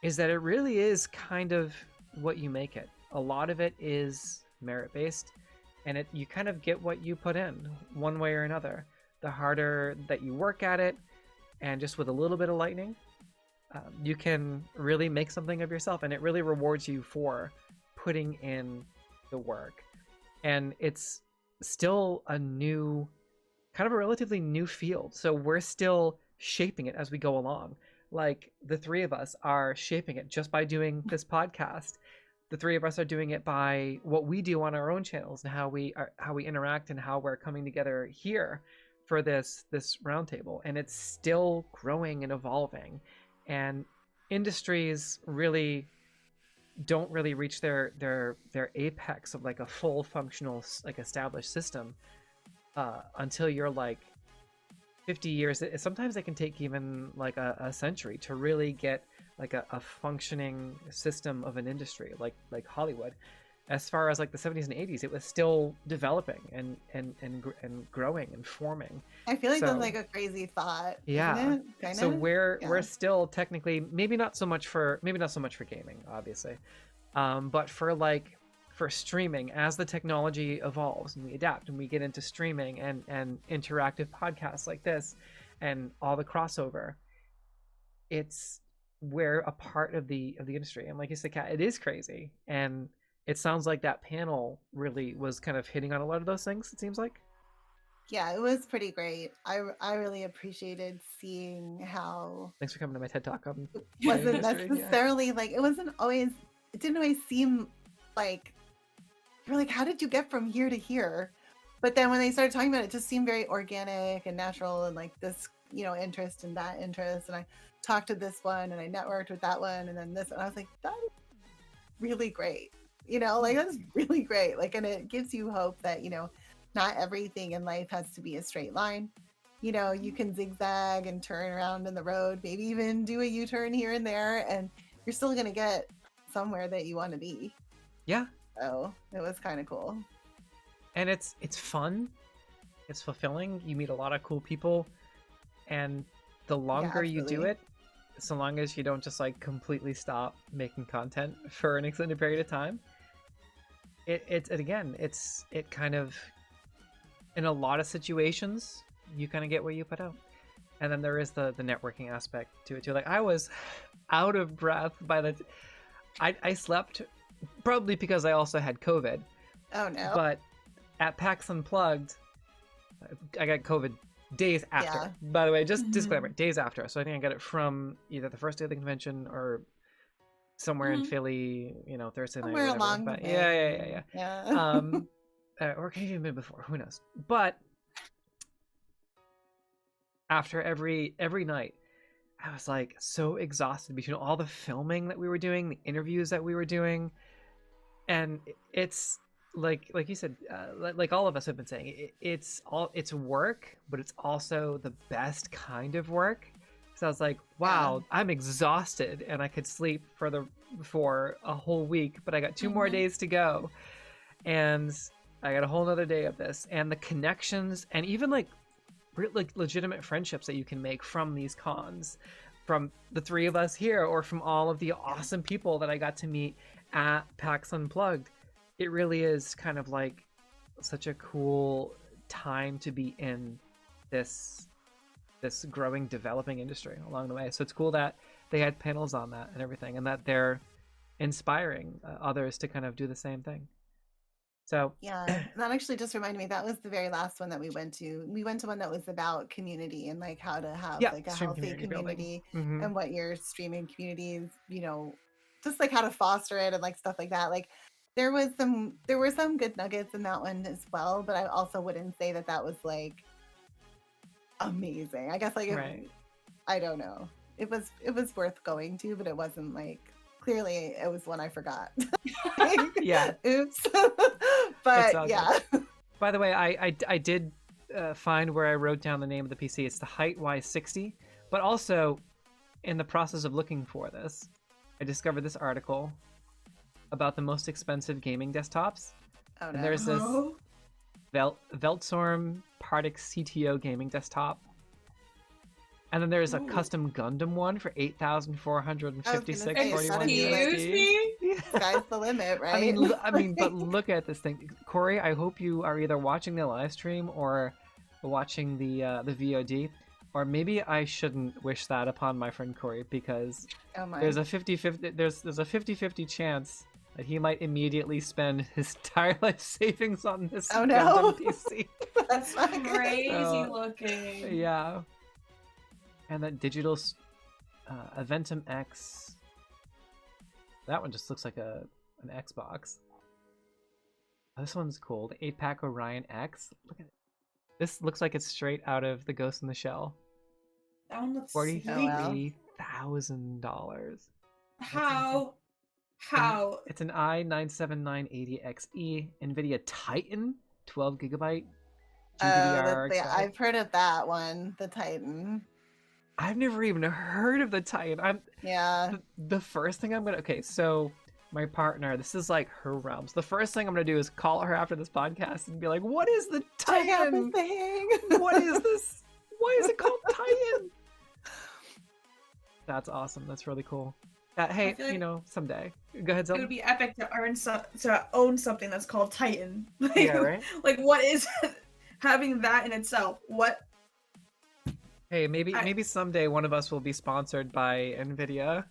is that it really is kind of what you make it. A lot of it is merit-based, and you kind of get what you put in one way or another. The harder that you work at it, and just with a little bit of lightning, you can really make something of yourself, and it really rewards you for putting in the work. And it's still a new, kind of a relatively new field, so we're still shaping it as we go along. Like, the three of us are shaping it just by doing this podcast. The three of us are doing it by what we do on our own channels and how we interact and how we're coming together here for this roundtable. And it's still growing and evolving. And industries really don't really reach their apex of like a full functional, like, established system until you're like 50 years. Sometimes it can take even like a century to really get like a functioning system of an industry, like Hollywood. As far as like the 70s and 80s, it was still developing and growing and forming. I feel like that's like a crazy thought. Yeah. Isn't it? Kinda? So we're still technically maybe not so much for gaming, obviously, but for streaming, as the technology evolves and we adapt and we get into streaming and interactive podcasts like this and all the crossover, we're a part of the industry. And like you said, Kat, it is crazy. And it sounds like that panel really was kind of hitting on a lot of those things, it seems like. Yeah, it was pretty great. I really appreciated seeing how... Thanks for coming to my TED Talk. It wasn't necessarily like, it didn't always seem like, you're like, how did you get from here to here? But then when they started talking about it, it just seemed very organic and natural, and like this, interest and that interest. And I talked to this one and I networked with that one and then this, and I was like, that is really great. Like, that's really great. Like, and it gives you hope that, not everything in life has to be a straight line. You can zigzag and turn around in the road, maybe even do a U-turn here and there, and you're still going to get somewhere that you want to be. Yeah. So it was kind of cool. And it's fun. It's fulfilling. You meet a lot of cool people. And the longer you do it, so long as you don't just like completely stop making content for an extended period of time, it kind of, in a lot of situations, you kind of get what you put out. And then there is the networking aspect to it too. Like, I was out of breath by I slept, probably because I also had COVID. Oh no. But at PAX Unplugged, I got COVID days after. Yeah. By the way, just disclaimer, days after. So I think I got it from either the first day of the convention or somewhere in Philly, Thursday night. Somewhere along but the way. Yeah. Or maybe even before, who knows? But after every night, I was like so exhausted between all the filming that we were doing, the interviews that we were doing, and it's like you said, like all of us have been saying, it's work, but it's also the best kind of work. So I was like, wow, I'm exhausted, and I could sleep for a whole week, but I got 2 more days to go, and I got a whole nother day of this, and the connections and even like legitimate friendships that you can make from these cons, from the three of us here, or from all of the awesome people that I got to meet at PAX Unplugged. It really is kind of like such a cool time to be in this growing, developing industry along the way. So it's cool that they had panels on that and everything, and that they're inspiring others to kind of do the same thing. So yeah, that actually just reminded me, that was the very last one that we went to. We went to one that was about community and like how to have like a healthy community and what your streaming community is, just like how to foster it and like stuff like that. Like there were some good nuggets in that one as well, but I also wouldn't say that was like amazing. I guess like I don't know. It was worth going to, but it wasn't like, clearly it was one I forgot. Yeah. Oops. But yeah. Good. By the way, I did find where I wrote down the name of the PC. It's the Height Y60. But also, in the process of looking for this, I discovered this article about the most expensive gaming desktops. Oh no. And there's Veltstorm Partix CTO gaming desktop. And then there's a custom Gundam one for 8,456.41 Excuse me? Sky's the limit, right? I mean, but look at this thing, Corey. I hope you are either watching the live stream or watching the VOD, or maybe I shouldn't wish that upon my friend Corey, because there's a 50-50 chance that he might immediately spend his entire life savings on this Gundam PC. That's not crazy looking. Yeah. And that digital Aventum X. That one just looks like an Xbox. This one's cool. The 8-pack Orion X. Look at it. This looks like it's straight out of the Ghost in the Shell. That one looks $43,000. How? It's an i9-7980XE NVIDIA Titan, 12 gigabyte. I've heard of that one, the Titan. I've never even heard of the Titan. The first thing I'm gonna. Okay, so my partner, this is like her realms. The first thing I'm gonna do is call her after this podcast and be like, "What is the Titan? What is this? Why is it called Titan?" That's awesome. That's really cool. Hey, like, someday. Go ahead, Zelda. It would be epic to own something that's called Titan. Like, yeah, right? Like, what is having that in itself? What? Hey, maybe someday one of us will be sponsored by NVIDIA.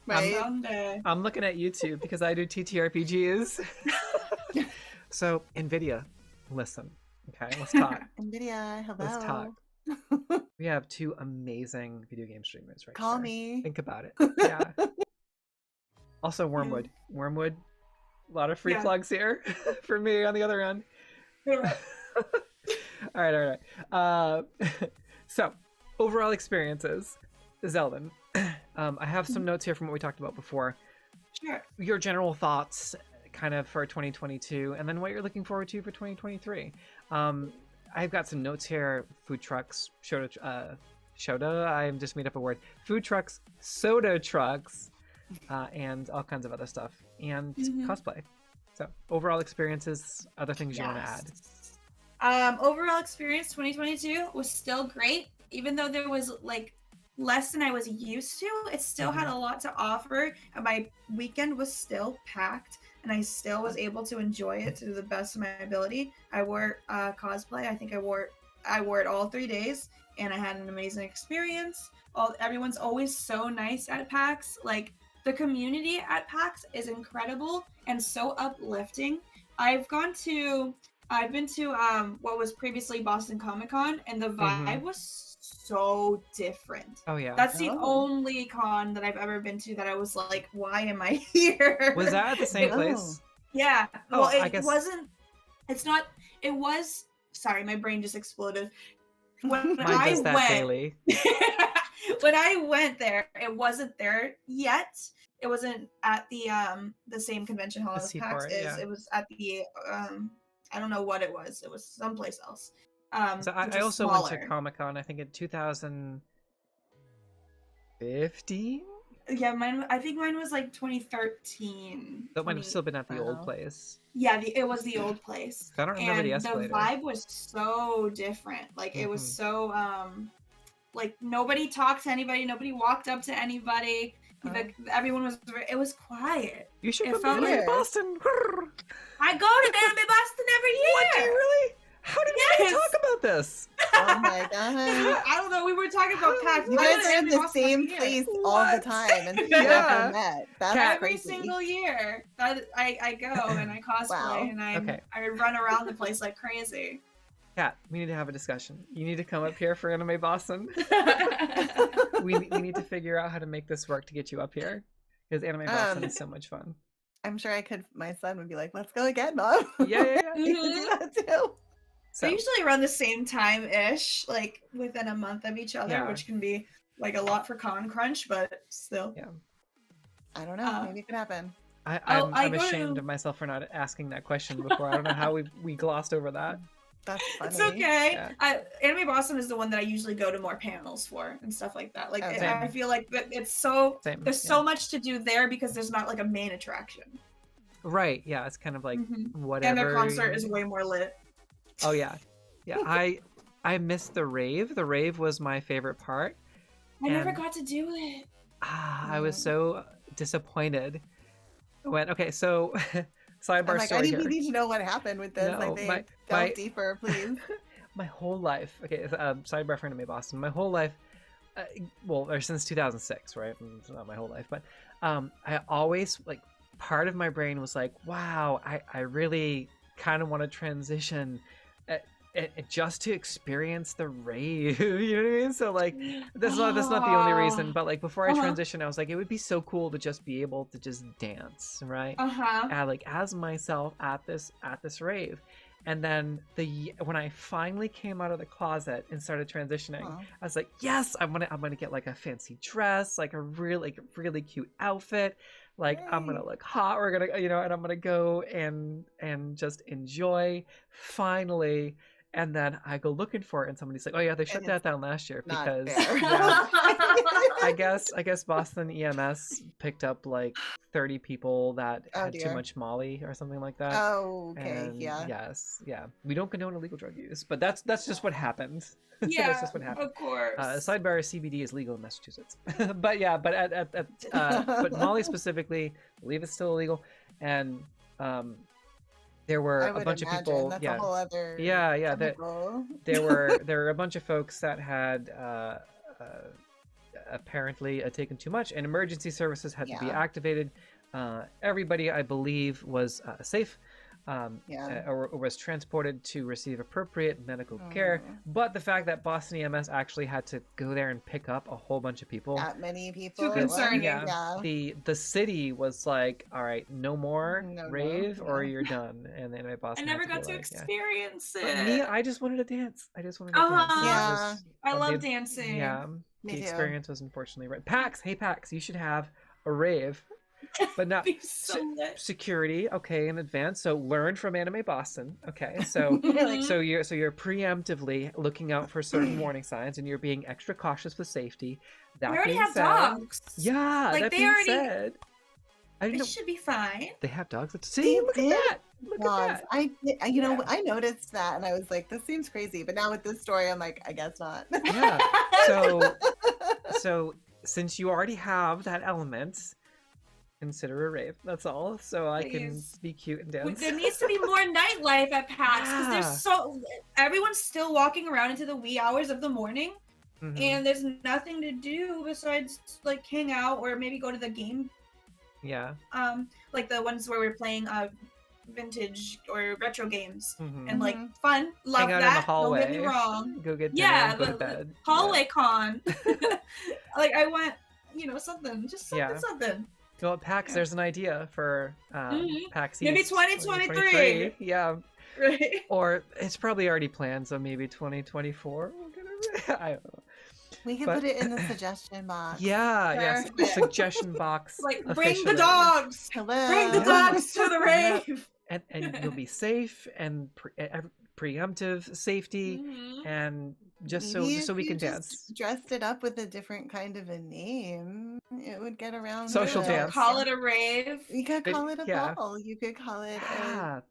Right. I'm looking at YouTube because I do TTRPGs. So, NVIDIA, listen. Okay, let's talk. NVIDIA, hello. Let's talk. We have two amazing video game streamers right Call here. me. Think about it. Yeah. Also, Wormwood. Wormwood. A lot of free plugs here for me on the other end. All right. So, overall experiences. Zelden. I have some notes here from what we talked about before. Sure. Your general thoughts kind of for 2022, and then what you're looking forward to for 2023. I've got some notes here. Food trucks, Shoda, I just made up a word. Food trucks, soda trucks, and all kinds of other stuff. And cosplay. So, overall experiences, other things you want to add? Overall experience 2022 was still great. Even though there was like less than I was used to, it still had a lot to offer. And my weekend was still packed, and I still was able to enjoy it to the best of my ability. I wore cosplay. I think I wore it all 3 days, and I had an amazing experience. Everyone's always so nice at PAX. Like, the community at PAX is incredible and so uplifting. I've been to what was previously Boston Comic Con, and the vibe was so different. Oh yeah. That's the only con that I've ever been to that I was like, why am I here? Was that at the same place? Yeah. Oh, well, I guess... wasn't. It's not. It was. Sorry, my brain just exploded. When Mine does that daily. When I went there, it wasn't there yet. It wasn't at the same convention hall as PAX is. Yeah. It was at the I don't know what it was. It was someplace else. So I also went to Comic-Con, I think in 2015? Yeah, I think mine was like 2013. That might have still been at the old place. Yeah, it was the old place. I don't remember the escalator. The vibe was so different. Like, it was so, like, nobody talked to anybody. Nobody walked up to anybody. Everyone was, it was quiet. You should come to Anime Boston. I go to Anime Boston every year. What, do you really? How did we talk about this? Oh my god. I don't know. We were talking about PAX. You guys are in the same place all the time and never met. That's every single year that I go and I cosplay and I run around the place like crazy. Kat, we need to have a discussion. You need to come up here for Anime Boston. we need to figure out how to make this work to get you up here, because Anime Boston is so much fun. I'm sure I could. My son would be like, "Let's go again, Mom." Yeah. You can do that too. So usually around the same time-ish, like within a month of each other, which can be like a lot for Con Crunch, but still. Yeah. I don't know. Maybe it could happen. I'm ashamed of myself for not asking that question before. I don't know how we glossed over that. That's funny. It's okay. Yeah. Anime Boston is the one that I usually go to more panels for and stuff like that. Like, I feel like it's so there's so much to do there because there's not like a main attraction. Right. Yeah. It's kind of like whatever. And their concert is way more lit. Oh yeah, yeah. I missed the rave. The rave was my favorite part. I never And- got to do it. I was so disappointed. When okay, so sidebar I'm like, story we here. need to know what happened with this. No, Like, they my- delve deeper, please. My whole life, okay, sidebar for Anime Boston. My whole life, well, or since 2006, right? It's not my whole life, but I always like part of my brain was like, wow, I really kind of want to transition. Just to experience the rave, you know what I mean? So like, that's not the only reason, but like before I transitioned, I was like, it would be so cool to just be able to just dance, right? Like as myself at this rave, and then when I finally came out of the closet and started transitioning, I was like, yes, I'm gonna get like a fancy dress, like a really cute outfit. Like Yay. I'm gonna look hot. We're gonna, and I'm gonna go and just enjoy finally. And then I go looking for it, and somebody's like, "Oh yeah, they shut that down last year because I guess Boston EMS picked up like 30 people that had too much Molly or something like that." Oh, okay, And yeah. Yes, yeah. We don't condone illegal drug use, but that's just what happened. Yeah, That's just what happened. of course. Sidebar: CBD is legal in Massachusetts, but yeah, but Molly specifically, I believe it's still illegal, and there were a bunch of people. That's Yeah, a whole other yeah. There were a bunch of folks that had apparently taken too much, and emergency services had to be activated. Everybody, I believe, was safe. Or was transported to receive appropriate medical care. But the fact that Boston EMS actually had to go there and pick up a whole bunch of people, that many people, too concerning. The city was like, all right, no more rave or yeah. you're done. And then Boston I never had got to like, experience it. But me, I just wanted to dance. I just wanted to dance. Yeah. I love dancing. Yeah, Me the too. experience was unfortunately right. PAX, hey PAX, you should have a rave. But not security, okay, in advance. So learn from Anime Boston, okay. So so you're preemptively looking out for certain warning signs, and you're being extra cautious with safety. That we already being have said, dogs. Yeah, like that they being already said, I didn't know should be fine. they have dogs. See, look at that. Look dogs. at that. I noticed that, and I was like, this seems crazy. But now with this story, I'm like, I guess not. Yeah. So since you already have that element, consider a rave. That's all. So I can be cute and dance. There needs to be more nightlife at PAX because everyone's still walking around into the wee hours of the morning, and there's nothing to do besides like hang out or maybe go to the game. Yeah. Like the ones where we're playing vintage or retro games and like Mm-hmm. fun. Love hang out that. in the hallway. Don't get me wrong. Go get dinner and go to bed. Hallway con. Like I want, something. Just something. Well, PAX, there's an idea for PAX East. Maybe 2023. Yeah. Right. Or it's probably already planned, so maybe 2024. I don't know. We can put it in the suggestion box. Yeah, yes. Suggestion box. Like, bring the dogs. Hello. Bring the dogs to the rave. And you'll be safe and preemptive safety, and just Maybe so we can just dance. Dressed it up with a different kind of a name, it would get around. Social dance. Call it a rave. You could call it a ball. You could call it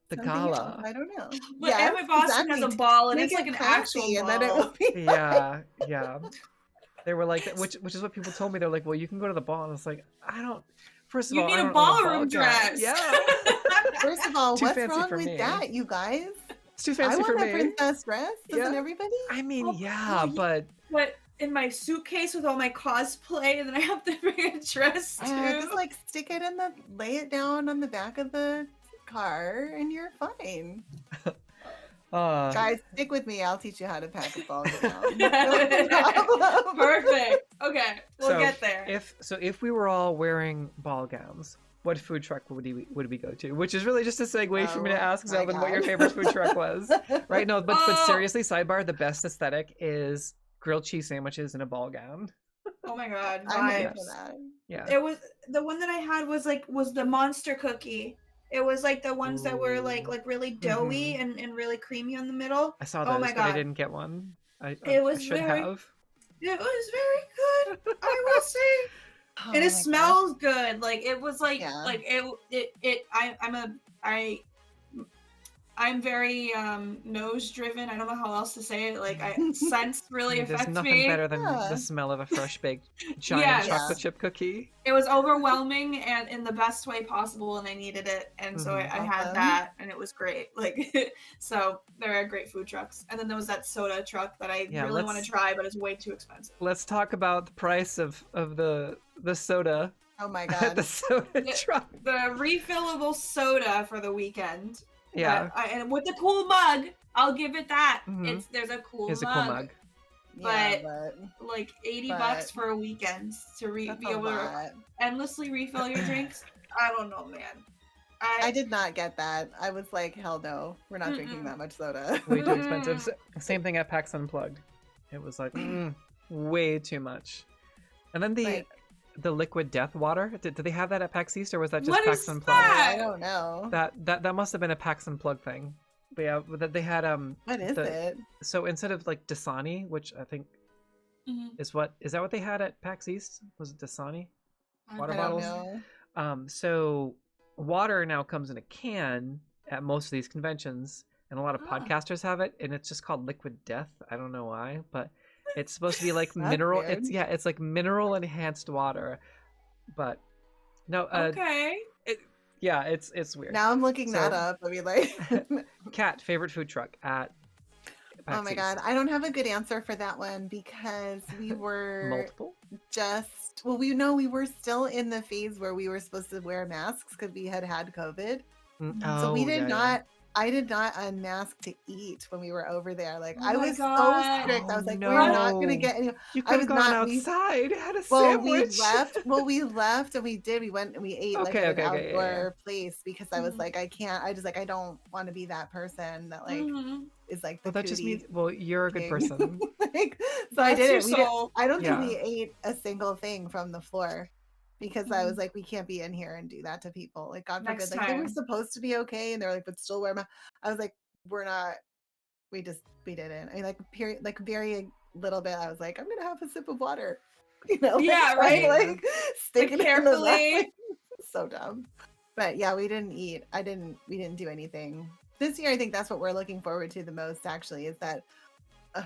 the gala. Else. I don't know. But Anime Boston has a ball, and it's like an actual ball. And then it will be yeah. They were like, which is what people told me. They're like, well, you can go to the ball, and I was like, I don't. First of all, you need I a don't ballroom dress. Yeah. First of all, Too what's fancy wrong for with me. that, you guys? It's too fancy for me. I want a princess dress. Doesn't everybody? I mean, but in my suitcase with all my cosplay, and then I have to bring a dress too. Just like stick it lay it down on the back of the car, and you're fine. Guys, stick with me. I'll teach you how to pack a ball gown. Perfect. Okay, we'll get there. If we were all wearing ball gowns, what food truck would we go to? Which is really just a segue for me to ask Zelden what your favorite food truck was. Right? No, but seriously, sidebar, the best aesthetic is grilled cheese sandwiches in a ball gown. Oh my god, I'm ready for that. Yeah. It was the one that I had was the monster cookie. It was like the ones that were like really doughy and really creamy on the middle. I saw those, but I didn't get one. I should have. It was very good, I will say. And it smells good. Like it was I'm very nose driven. I don't know how else to say it. Like scent really There's affects nothing me. better than Yeah. the smell of a fresh baked giant Yes. chocolate chip cookie. It was overwhelming and in the best way possible, and I needed it, and so I had Awesome. that, and it was great. Like, so there are great food trucks, and then there was that soda truck that I Yeah, really want to try, but it's way too expensive. Let's talk about the price of the soda Oh my at the god. soda truck. The refillable soda for the weekend. Yeah, And with the cool mug, I'll give it that. Mhm. There's a cool it's a mug. cool mug. Yeah, But- but Like $80 But- for a weekend to that's be a able to lot. endlessly refill your drinks. I don't know, man. I did not get that. I was like, hell no, we're not drinking Mm-mm. that much soda. Way too expensive. Same thing at PAX Unplugged. It was like way too much. And then Like- the liquid death water. Did they have that at PAX East, or was that just What PAX is Unplugged? that? I don't know. That must have been a PAX Unplugged thing. But yeah, they had What is it? So instead of like Dasani, which I think Mhm. is that what they had at PAX East? Was it Dasani? Water I bottles? don't know. So water now comes in a can at most of these conventions, and a lot of Ah. podcasters have it, and it's just called Liquid Death. I don't know why, but it's supposed to be like That's mineral. weird. It's like mineral enhanced water, but no. Okay. Yeah, it's weird. Now I'm looking that So- up. I mean, like, Cat favorite food truck at PAX oh my East? god, I don't have a good answer for that one because we were Multiple. we were still in the phase where we were supposed to wear masks because we had COVID. So we Oh, did yeah, not. I did not unmask to eat when we were over there. Like Oh I my was God. so strict. I was Oh, like, we're not no. gonna get any. You I could was have gone not- we- outside, had a Well, sandwich. we left and we did. We went and we ate like Okay, at an okay, yeah, outdoor place because I was Mhm. like, I can't. I just like I don't want to be that person that like Mhm. is like the Well, that just cootie means you're a good king. person. Like, so I That's did your it. We did, soul. I don't think Yeah. we ate a single thing from the floor because I was Mhm. like, we can't be in here and do that to people. Like, God Next forbid. Like, they were time. supposed to be okay, and they were like, but still wear mask. I was like, we're not. We didn't. I mean, like, period. Like, very little bit. I was like, I'm gonna have a sip of water. You know? Like, Yeah, trying to, right? like stick Like, it in the carefully. mouth. So dumb. But yeah, we didn't eat. We didn't do anything this year. I think that's what we're looking forward to the most. Actually, is that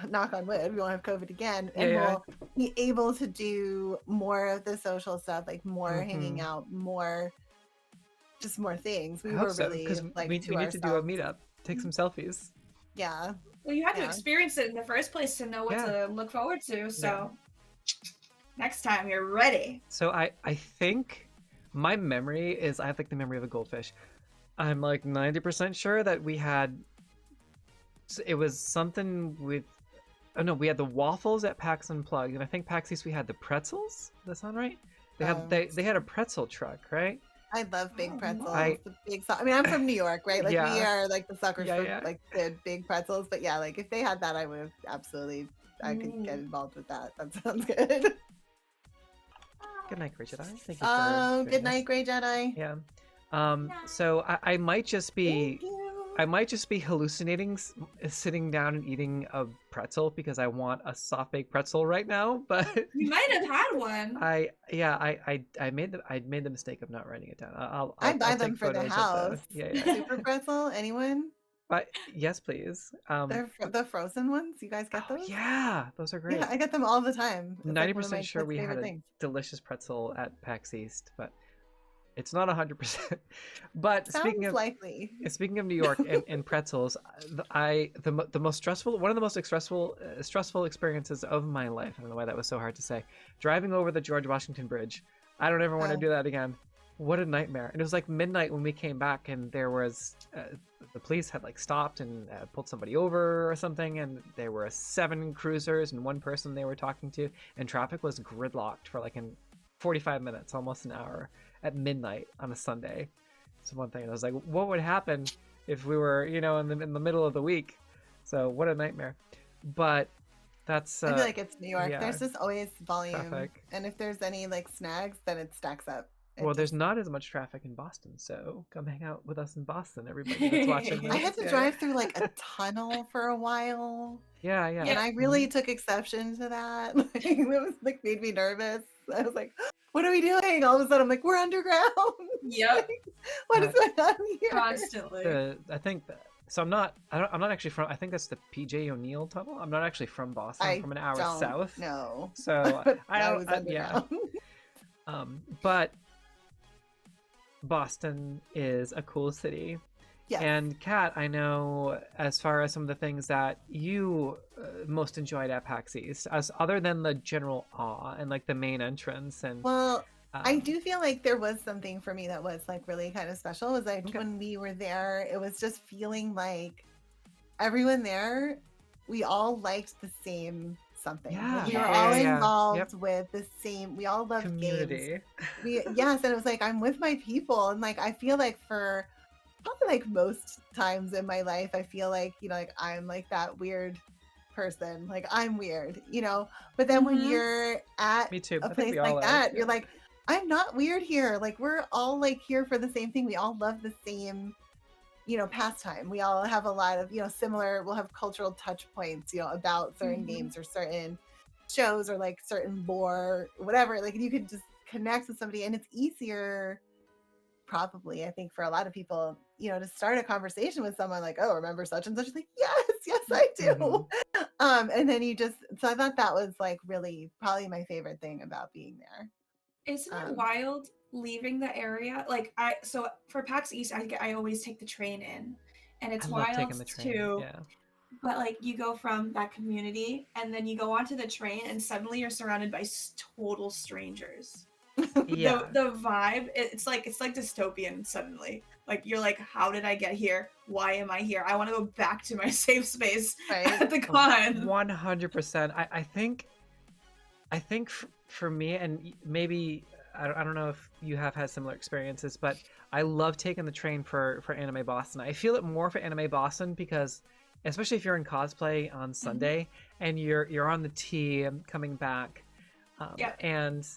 knock on wood, we won't have COVID again, and Yeah. we'll be able to do more of the social stuff, like more hanging Mhm. out, more things. We I hope were so, really because like we to need to do a ourselves. meetup, take some selfies. Yeah, Well, you had to Yeah. experience it in the first place to know what Yeah. to look forward to. So next time you're ready. So I think my memory is I have like the memory of a goldfish. I'm like 90% sure that we had. It was something with. Oh no, we had the waffles at PAX Unplugged, and I think PAX East we had the pretzels. Does that sound right? They had a pretzel truck, right? I love big Oh, pretzels. I- The big. I mean, I'm from New York, right? Like we Yeah. are like the suckers Yeah, for yeah. like the big pretzels. But yeah, like if they had that, I would have absolutely. I could get involved with that. That sounds good. Good night, Great Jedi. Thank you for joining Good us. night, Grey Jedi. Yeah. So I might just be. Thank you. I might just be hallucinating sitting down and eating a pretzel because I want a soft baked pretzel right now. But You might have had one. I made the mistake of not writing it down. I'll buy take them for the photos of house. yeah. Super pretzel, anyone? Yes, please. They're the frozen ones. You guys get Oh, those? yeah, those are great. Yeah, I get them all the time. It's like one of 90% my sure kids' we had favorite a things. delicious pretzel at PAX East, but it's not 100%. But Sounds likely. speaking of New York and pretzels, the most stressful, one of the most stressful experiences of my life. I don't know why that was so hard to say. Driving over the George Washington Bridge. I don't ever want to Oh. do that again. What a nightmare! And it was like midnight when we came back, and there was the police had like stopped and pulled somebody over or something, and there were 7 cruisers and 1 person they were talking to, and traffic was gridlocked for like 45 minutes, almost an hour at midnight on a Sunday. It's one thing. I was like, what would happen if we were, in the middle of the week? So what a nightmare. But that's I feel like it's New York. yeah, There's just always volume, traffic. and if there's any like snags, then it stacks up. Well, there's not as much traffic in Boston, so come hang out with us in Boston, everybody that's watching this. I had to Yeah. drive through like a tunnel for a while, Yeah. and I really took exception to that. Like, it was like made me nervous. I was like, "What are we doing?" All of a sudden, I'm like, "We're underground." Yep. What is going on here? Constantly. I think So I'm not actually from. I think that's the PJ O'Neill tunnel. I'm not actually from Boston. I'm from an hour south. No. So I was yeah. But Boston is a cool city. Yes. And Kat, I know as far as some of the things that you most enjoyed at PAX East, as other than the general awe and like the main entrance and. Well, I do feel like there was something for me that was like really kind of special. Was like when we were there, it was just feeling like everyone there, we all liked the same something. Yeah, we were all involved with the same. We all loved community. Games. Yes, and it was like I'm with my people, and like I feel like for probably like most times in my life, I feel like like I'm like that weird person. Like I'm weird, But then when you're at a place like that, you're like, I'm not weird here. Like we're all like here for the same thing. We all love the same, pastime. We all have a lot of, similar, we'll have cultural touch points, about certain games or certain shows or like certain lore, whatever. Like you could just connect with somebody and it's easier probably, I think, for a lot of people, to start a conversation with someone like, oh, remember such and such? Like, yes, I do. And then so I thought that was like really probably my favorite thing about being there. Isn't it wild leaving the area? Like so for PAX East, I always take the train in, and it's wild taking the train, too. yeah. But like you go from that community, and then you go onto the train, and suddenly you're surrounded by total strangers. Yeah. The vibe, it's like dystopian suddenly. Like you're like, how did I get here? Why am I here? I want to go back to my safe space at the con. 100%. I think for me, and maybe I don't know if you have had similar experiences, but I love taking the train for Anime Boston. I feel it more for Anime Boston because, especially if you're in cosplay on Sunday and you're on the T coming back, and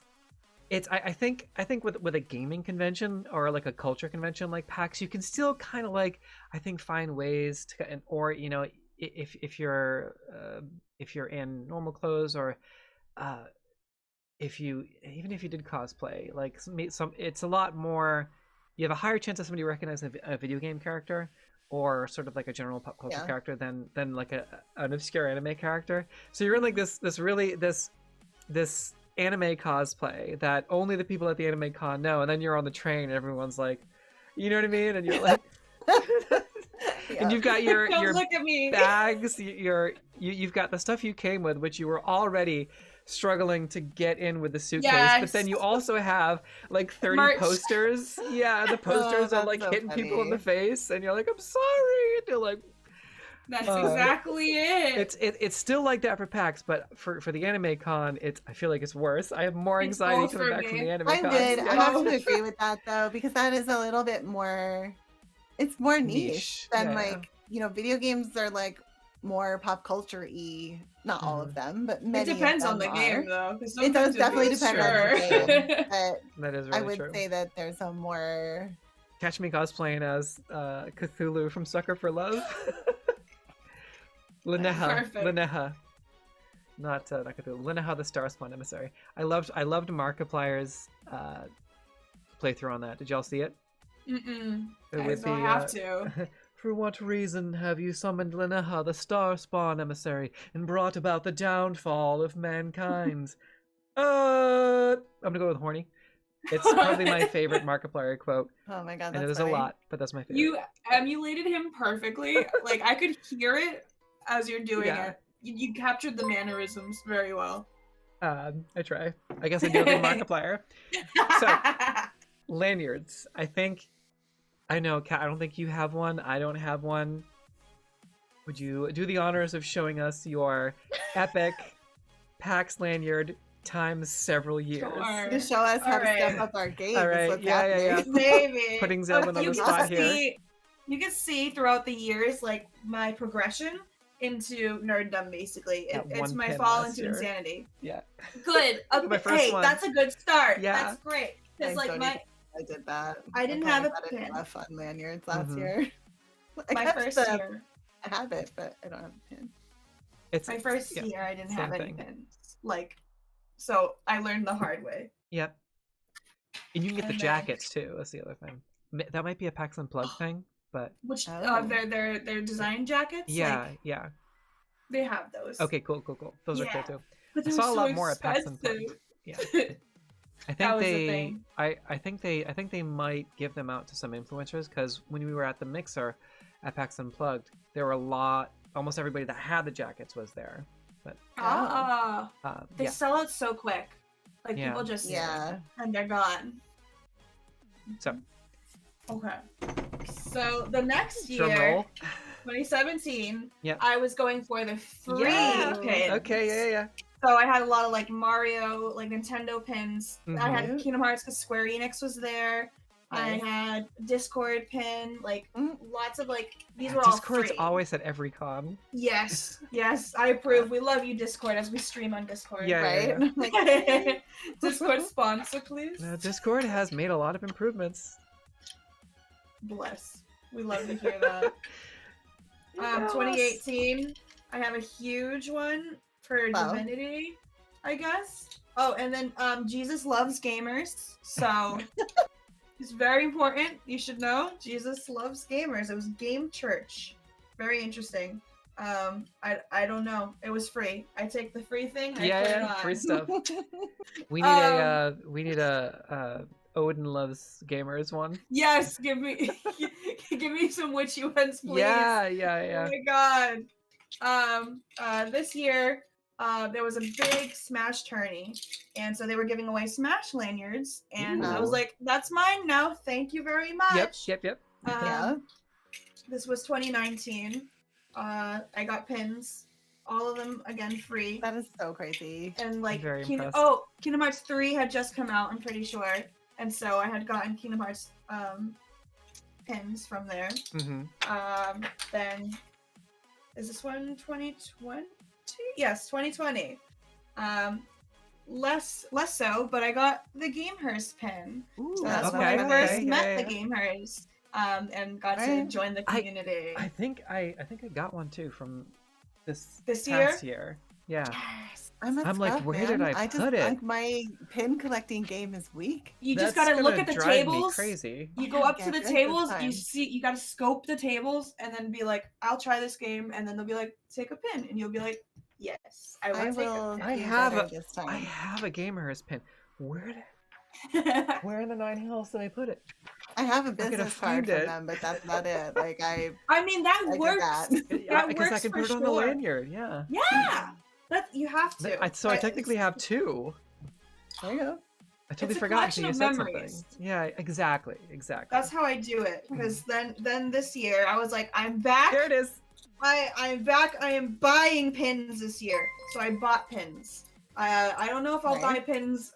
it's I think with a gaming convention or like a culture convention like PAX, you can still kind of like I think find ways to, or if you're in normal clothes or if you did cosplay, like it's a lot more, you have a higher chance of somebody recognizing a video game character or sort of like a general pop culture character than like an obscure anime character. So you're in like this anime cosplay that only the people at the anime con know, and then you're on the train and everyone's like, you know what I mean, and you're like and you've got your look at me. bags, you've got the stuff you came with, which you were already struggling to get in with the suitcase, but then you also have like 30 merch. Posters. Yeah, the posters are like so hitting funny. People in the face, and you're like, I'm sorry, and you're like, that's exactly it. It's still like that for PAX, but for the Anime Con, I feel like it's worse. I have more anxiety coming back from the Anime Con. I have to agree with that though, because that is a little bit more, it's more niche than like, video games are like more pop culture-y. Not all of them, but many. It depends of on them the game though. It does definitely depend on the game. But that is really I would true. say that there's a more. Catch me cosplaying as Cthulhu from Sucker for Love. Lineha. Not Cthulhu. Lineha the Starspawn Emissary. I loved Markiplier's playthrough on that. Did y'all see it? I don't have to. For what reason have you summoned Lineha, the Starspawn Emissary, and brought about the downfall of mankind? I'm gonna go with horny. It's probably my favorite Markiplier quote. Oh my god, and there's funny. A lot, but that's my favorite. You emulated him perfectly. Like I could hear it as you're doing it. You captured the mannerisms very well. I try. I guess I do with Markiplier. So, lanyards. I know, Kat, I don't think you have one. I don't have one. Would you do the honors of showing us your epic PAX lanyard times several years? Sure. To show us how to step up our game. All right, yeah. Maybe. Putting Zelda on the spot here. You can see throughout the years, like, my progression into nerddom, basically. It's my fall into insanity. Yeah. Good. My first one. That's a good start. Yeah. That's great. Because, like, I did that. I didn't have a pin. I fun lanyards last year. My first year. I have it, but I don't have a pin. It's my first year. I didn't have any pins. Like, so I learned the hard way. Yep. And you can get the jackets too. That's the other thing. That might be a PAX Unplugged thing. but Which Oh. their design jackets? yeah, Like, yeah. they have those. Okay, cool. Those are cool Yeah. too. But I they were saw a so lot more at PAX expensive. Unplugged. Yeah. I That think was the they, thing. I think they might give them out to some influencers because when we were at the Mixer at PAX Unplugged, there were almost everybody that had the jackets was there. But They yeah, sell out so quick. Like Yeah. people just Yeah. and they're gone. so Okay. So the next drum year, roll. 2017, Yeah. I was going for the free Yeah. pins. Okay, yeah. So I had a lot of like Mario, like Nintendo pins. I had Mhm. Kingdom Hearts because Square Enix was there. Nice. I had Discord pin, like lots of like these Yeah, were all Discord's free. always at every con. Yes, I approve. We love you, Discord, as we stream on Discord. Yeah, Right? yeah. Like, Discord sponsor, please. Discord has made a lot of improvements. Bless. We love to hear that. 2018, I have a huge one for Wow. Divinity, I guess. Oh, and then Jesus loves gamers, so it's very important. You should know Jesus loves gamers. It was Game Church. Very interesting. I don't know. It was free. I take the free thing. I put it on. Free stuff. We need a Odin loves gamers one. Yes, give me some witchy ones, please. Yeah. Oh my god. This year, there was a big Smash tourney, and so they were giving away Smash lanyards, and I was Ooh. like, "That's mine now. Thank you very much." Yep. Yeah. This was 2019. I got pins, all of them again free, That is so crazy. and like very Kingdom impressed. Kingdom Hearts 3 had just come out. I'm pretty sure, and so I had gotten Kingdom Hearts pins from there. Mm-hmm. Then is this one 2020? Yes, 2020. Less so, but I got the Gamehurst pin. Ooh, So that's when okay, I first okay, met the Gamehurst, and got to Right. join the community. I think I got one too from this year? past year. Yeah. Yes. I'm like, obsessed, where did man. I just put it? think my pin collecting game is weak. You just That's gotta look gonna at the drive me tables. crazy. You I go gotta up to get the good this tables, time. you gotta scope the tables, and then be like, "I'll try this game," and then they'll be like, "Take a pin," and you'll be like, "Yes, I will take will a pin." I do have better a this I time. have a Gamehurst pin. Where in the Nine Hills did I put it? I have a gotta business find card from it. them, but that's not it. Like I I mean, that did works. that. That Because I works can for put it on the sure. lanyard. Yeah. Yeah, that you have to. So I technically have two. There you go. I totally It's a forgot until collection you of said memories. something. Yeah, exactly. That's how I do it. Because then this year I was like, I'm back. There it is. I'm back. I am buying pins this year. So I bought pins. I don't know if I'll buy Nice. pins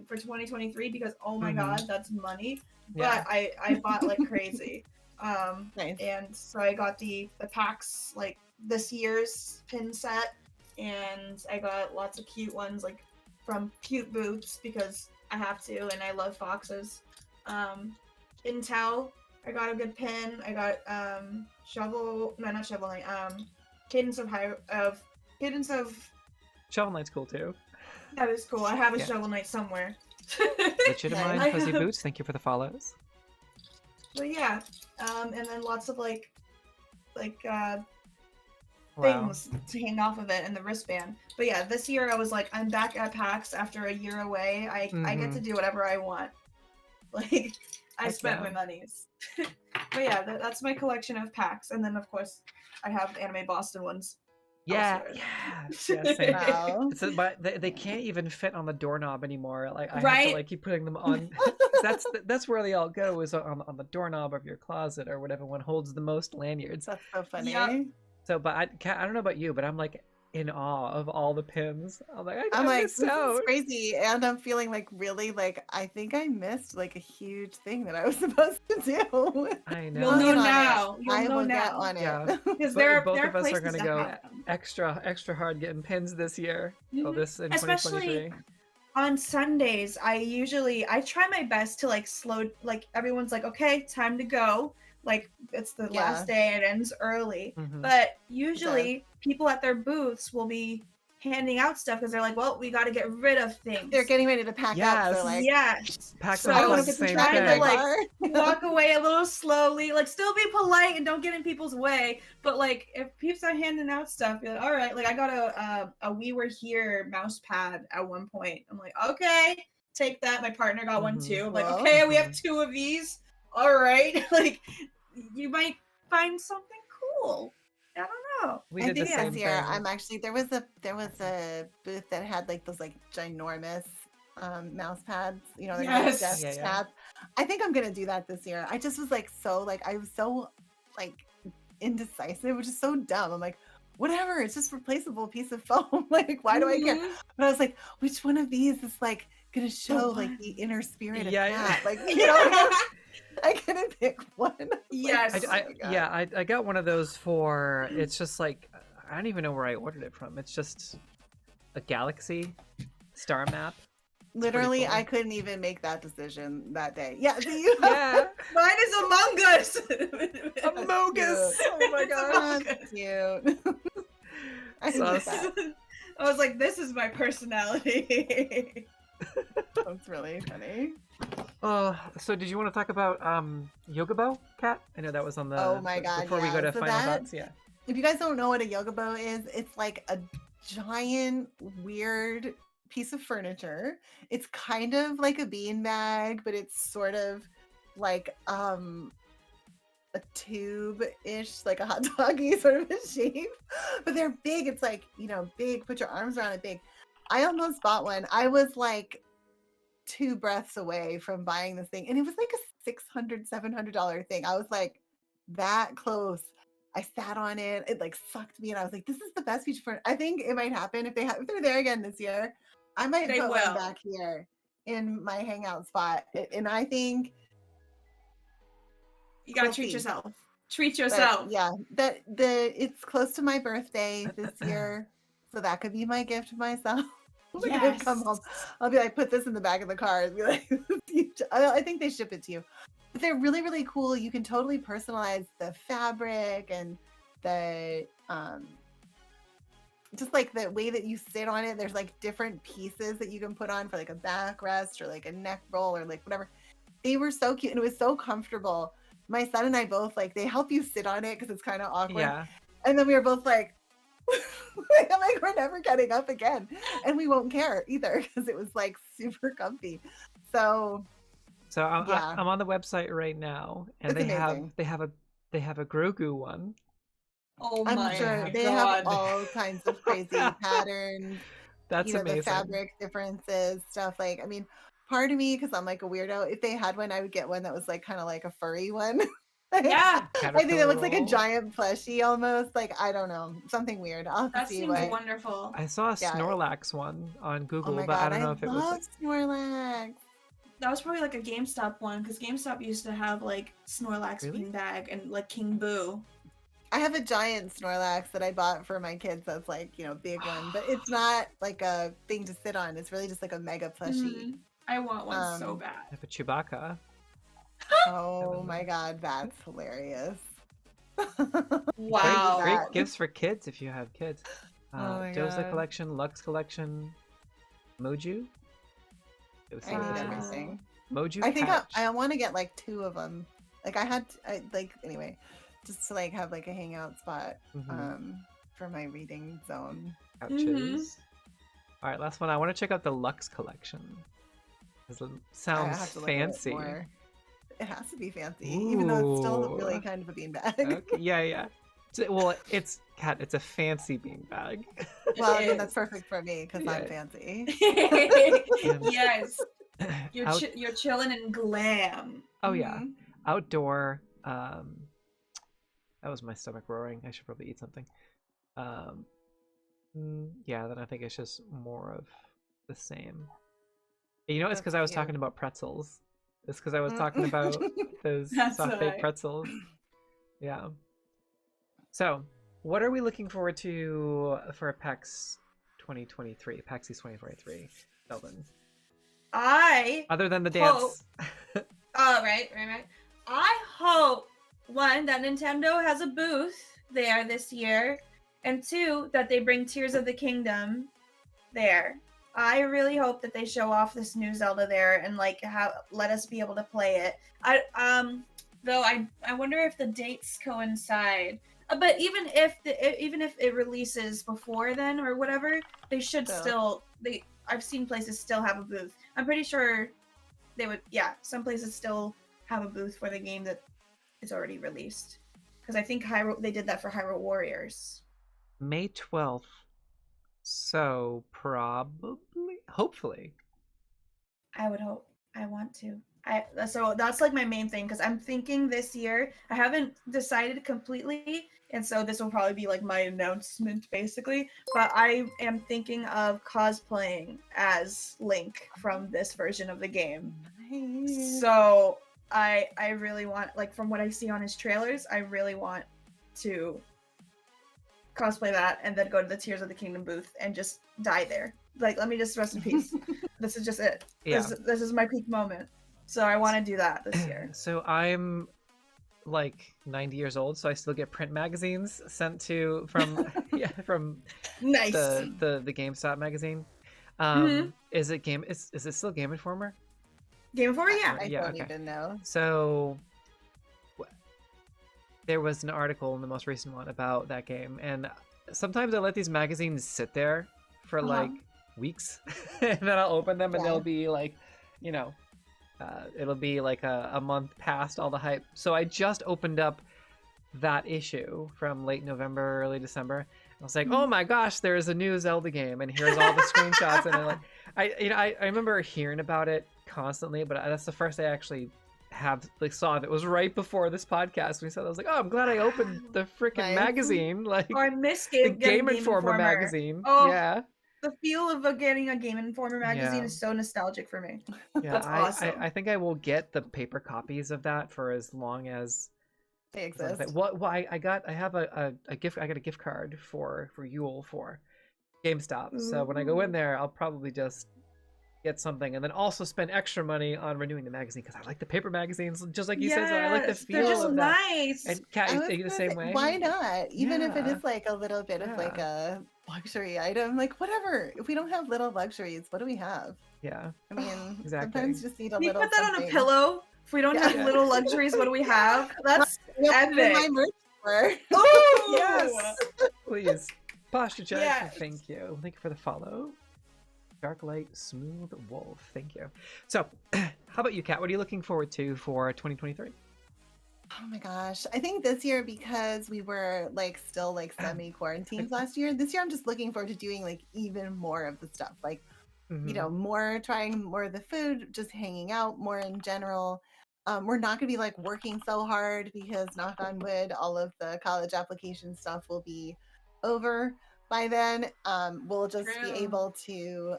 for 2023 because oh my Mhm. god, that's money. Yeah. But I bought like crazy. Nice. And so I got the PAX like this year's pin set, and I got lots of cute ones like from cute booths because I have to, and I love foxes. Intel, I got a good pin. I got Cadence of Shovel Knight's cool too. that is cool. I have a Yeah. Shovel Knight somewhere. Legitimine I Fuzzy have- Boots, thank you for the follows. But yeah, and then lots of like Wow. things to hang off of it and the wristband. But yeah, this year I was like, I'm back at PAX after a year away. I get to do whatever I want. Like I Heck spent yeah. my monies. But yeah, that's my collection of PAX, and then of course I have Anime Boston ones. Yeah, elsewhere. yeah, same. Wow. But they can't even fit on the doorknob anymore. Like I have Right? to like keep putting them on. 'Cause that's where they all go is on the doorknob of your closet or whatever one holds the most lanyards. That's so funny. Yep. So, but I don't know about you, but I'm like in awe of all the pins. I'm like I I'm like, missed this out. is crazy, and I'm feeling like really like I think I missed like a huge thing that I was supposed to do. I know. You'll I'll know get on it. now. You'll I know will get now. on it. Yeah. Because But there both are of us are places gonna that go have them. extra hard getting pins this year. Oh, Mhm. this in Especially 2023. On Sundays, I try my best to like slow, like everyone's like, okay, time to go. Like it's the last day, it ends early. Mhm. But usually people at their booths will be handing out stuff because they're like, well, we got to get rid of things. They're getting ready to pack up. So like, yes. PAX So East I was was the same trying to thing. like walk away a little slowly, like still be polite and don't get in people's way. But like if peeps are handing out stuff, you're like, all right. Like I got a We Were Here mouse pad at one point. I'm like, okay, take that. My partner got one too. I'm like, okay, we have 2 of these. All right. Like you might find something cool. I don't know. We I did the think same this year thing. I'm actually there was a booth that had like those like ginormous mouse pads, you know, like Yes. desk Yeah, yeah. pads. I think I'm gonna do that this year. I just was like I was so like indecisive, which is so dumb. I'm like, whatever, it's just replaceable piece of foam. Like, why do I care? Mhm. But I was like, which one of these is like gonna show like one. the inner spirit of Yeah, Cat? yeah. Like, you know, I couldn't pick one. Yes. I got one of those for. It's just like I don't even know where I ordered it from. It's just a galaxy star map. Literally, cool. I couldn't even make that decision that day. Yeah, so you Yeah, Mine is Among Us. Amogus. Oh my It's god. Among Us. cute. I So love s- that. I was like, this is my personality. That's really funny. So did you want to talk about Yogibo, Kat? I know that was on the. Oh my God, Before we go yeah. to So final that- thoughts, yeah. If you guys don't know what a Yogibo is, it's like a giant, weird piece of furniture. It's kind of like a beanbag, but it's sort of like a tube-ish, like a hot doggy sort of a shape. But they're big. It's like, you know, big. Put your arms around it, big. I almost bought one. I was like 2 breaths away from buying this thing, and it was like a $600-$700 thing. I was like that close. I sat on it. It like sucked me, and I was like, "This is the best feature for." I think it might happen if if they're there again this year. I might They put will. one back here in my hangout spot, and I think You gotta We'll treat see. yourself. Treat but, yourself. yeah, it's close to my birthday this year, so that could be my gift to myself. When I come home, I'll be like, put this in the back of the car and be like, I think they ship it to you. But they're really, really cool. You can totally personalize the fabric and the just like the way that you sit on it. There's like different pieces that you can put on for like a backrest or like a neck roll or like whatever. They were so cute and it was so comfortable. My son and I both like they help you sit on it because it's kind of awkward. Yeah. And then we were both like, I'm like, we're never getting up again, and we won't care either because it was like super comfy. So yeah. I'm on the website right now, and It's they amazing. have a Grogu one. Oh I'm my sure god. they have all kinds of crazy patterns. That's You know, amazing. the fabric differences, stuff like. I mean, part of me, because I'm like a weirdo, if they had one, I would get one that was like kind of like a furry one. Yeah, I think it looks like a Caterpillar. giant plushie almost. Like I don't know, something weird. I'll have to that see seems what. wonderful. I saw a Yeah. Snorlax one on Oh Google, my but I god, don't know I if it was love like, Snorlax. That was probably like a GameStop one because GameStop used to have like Snorlax Really? beanbag and like King Boo. I have a giant Snorlax that I bought for my kids. That's like, you know, big one, but it's not like a thing to sit on. It's really just like a mega plushie. Mhm. I want one so bad. I have a Chewbacca. Oh my god, that's hilarious. Wow. Great that. gifts for kids if you have kids. Oh my Doza God. collection, Lux collection, Moju. It was I need Wow. everything. Moju. I think pouch. I want to get like 2 of them. Like anyway, just to like have like a hangout spot Mhm. for my reading zone. Pouches. All right, last one. I want to check out the Lux collection. It I sounds have to look at it fancy. more. It has to be fancy, even though it's still really Ooh. kind of a beanbag. Okay, yeah. Well, it's a fancy beanbag. Well, It then that's is. perfect for me because I'm Yeah. fancy. Yes. You're Out- you're chilling in glam. oh yeah, Mhm. outdoor. That was my stomach roaring. I should probably eat something. Yeah. Then I think it's just more of the same. You know, it's That's because I was cute. talking about pretzels. It's because I was talking about those That's soft baked why. pretzels. Yeah. So, what are we looking forward to for PAX 2023? PAX East 2023, Zelden. I Other than the Hope. dance. right. I hope one that Nintendo has a booth there this year, and 2, that they bring Tears of the Kingdom there. I really hope that they show off this new Zelda there and like let us be able to play it. I wonder if the dates coincide. But even if it releases before then or whatever, they should still I've seen places still have a booth. I'm pretty sure they would. Yeah, some places still have a booth for the game that is already released. Because I think they did that for Hyrule Warriors. May 12th. So probably, hopefully. I would hope. I want to. So that's like my main thing because I'm thinking this year. I haven't decided completely, and so this will probably be like my announcement basically. But I am thinking of cosplaying as Link from this version of the game. Nice. So I really want, like, from what I see on his trailers, I really want to cosplay that and then go to the Tears of the Kingdom booth and just die there. Like, let me just rest in peace. This is just it. Yeah. This is my peak moment. So I want to do that this year. So I'm like 90 years old, so I still get print magazines sent from nice. the GameStop magazine. Is it still Game Informer? Game Informer, yeah. I don't even know. So there was an article in the most recent one about that game, and sometimes I let these magazines sit there for like weeks, and then I'll open them and they'll be like, it'll be like a month past all the hype. So I just opened up that issue from late November, early December. I was like, oh my gosh, there's a new Zelda game, and here's all the screenshots. And I remember hearing about it constantly, but that's the first I actually saw it. It was right before this podcast. We said, I was like, oh, I'm glad I opened the freaking magazine. Like, I missed the Game Informer magazine. Oh, yeah. The feel of getting a Game Informer magazine is so nostalgic for me. Yeah, that's awesome. I think I will get the paper copies of that for as long as they exist. I got a gift card for Yule for GameStop. So when I go in there, I'll probably just get something and then also spend extra money on renewing the magazine because I like the paper magazines, just like you said. So I like the feel of that. Nice. And Kat, you think the same way? Why not? Even if it is like a little bit of like a luxury item, like whatever. If we don't have little luxuries, what do we have? Yeah. I mean, exactly. Sometimes just need a Can little. You put that something. on a pillow. If we don't have little luxuries, what do we have? That's epic. My merch store. Oh yes. Please. Posture check. Yes. Thank you. Thank you for the follow. Dark Light Smooth Wolf. Thank you. So, how about you, Kat? What are you looking forward to for 2023? Oh my gosh. I think this year, because we were like still like semi-quarantined last year, this year I'm just looking forward to doing like even more of the stuff. Like, trying more of the food, just hanging out more in general. We're not going to be like working so hard because, knock on wood, all of the college application stuff will be over by then. We'll just be able to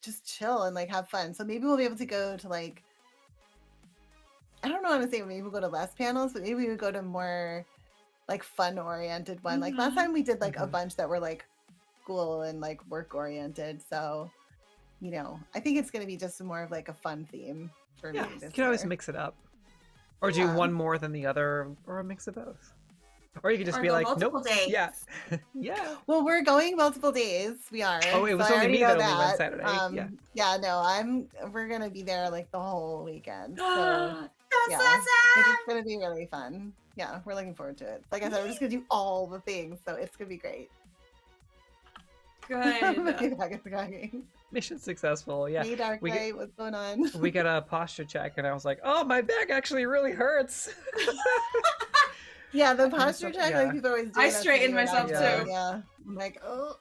just chill and like have fun. So maybe we'll be able to go to like, I don't know how to say, maybe we'll go to less panels, but maybe we would go to more like fun oriented one. Like last time we did like a bunch that were like school and like work oriented. So, I think it's going to be just more of like a fun theme for me. You can always mix it up or do one more than the other, or a mix of both. Or you could just be like, nope. Days. Yeah. Yeah. Well, we're going multiple days. We are. Oh, it was only me that only went Saturday. We're going to be there like the whole weekend. So, That's awesome. It's going to be really fun. Yeah, we're looking forward to it. Like I said, we're just going to do all the things. So it's going to be great. Good. Mission successful. Yeah. Hey, Dark Light, what's going on? We got a posture check and I was like, oh, my back actually really hurts. Yeah, the posture check, like people always do. I straighten myself too. Yeah. I'm like, all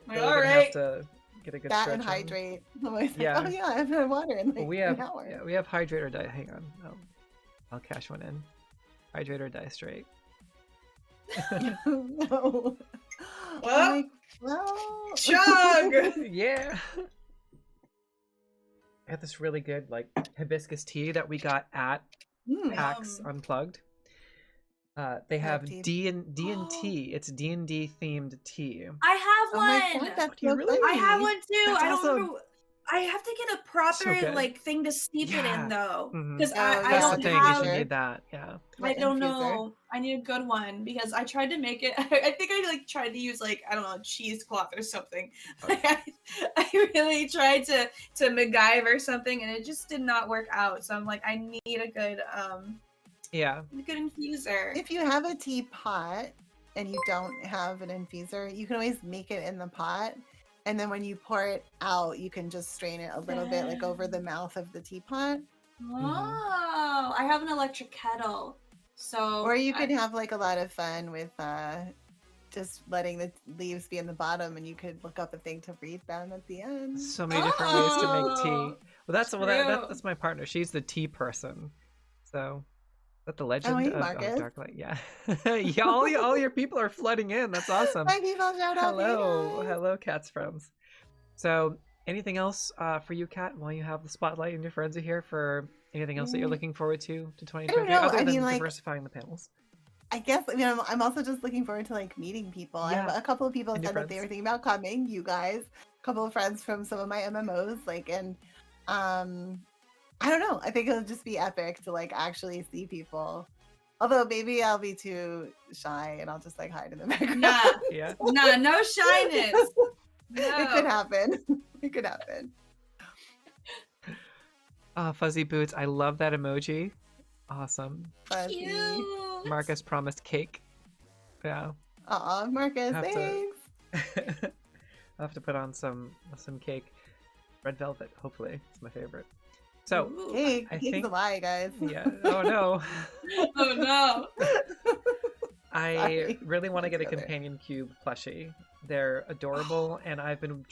right. Have to get a good that stretch and hydrate. I'm like, yeah. Oh yeah, I've had water in like we have, an hour. Yeah, we have hydrate or die. Hang on. I'll cash one in. Hydrate or die straight. No. Well, chug! Yeah. I had this really good like hibiscus tea that we got at PAX Unplugged. They have D&T. It's D&D themed tea. I have one. God, that's so really? I have one too. That's I don't awesome. remember. I have to get a So proper good. like thing to steep it Yeah. in though, Mhm. because I That's the don't thing. You have. should need that. Yeah. I The don't infuser. know. I need a good one because I tried to make it. I think I like tried to use like I don't know cheesecloth or something. I really tried to MacGyver something and it just did not work out. So I'm like, I need a good Yeah. a good infuser. If you have a teapot and you don't have an infuser, you can always make it in the pot. And then when you pour it out, you can just strain it a little bit like over the mouth of the teapot. Oh, I have an electric kettle. So Or you could have like a lot of fun with just letting the leaves be in the bottom and you could look up a thing to read them at the end. So many different ways to make tea. Oh, That's my partner. She's the tea person. So is that the Oh, legend hey, of Marcus. Darklight? Yeah. Yeah, all your people are flooding in. That's awesome. My people, shout out to you Hello. guys. Hello, Cat's friends. So anything else for you, Kat, while you have the spotlight and your friends are here, for anything else that you're looking forward to 2023 know. other I than mean, like, diversifying the panels? I guess I'm also just looking forward to like meeting people. I have Yeah. a couple of people And said your that they were friends. thinking about coming. You guys, a couple of friends from some of my MMOs, like, and I don't know. I think it'll just be epic to like actually see people. Although maybe I'll be too shy and I'll just like hide in the background. Nah, Yeah. nah, no shyness. It could No. happen. It could happen. Fuzzy Boots. I love that emoji. Awesome. Fuzzy. Cute. Marcus promised cake. Yeah. Aw, Marcus, Have to- thanks. I'll have to put on some cake. Red velvet, hopefully. It's my favorite. So, Ooh. Cake, I cake's think- a lie, guys. yeah. Oh no. Oh no. I Sorry. really want to get a Together. companion cube plushie. They're adorable, and I've been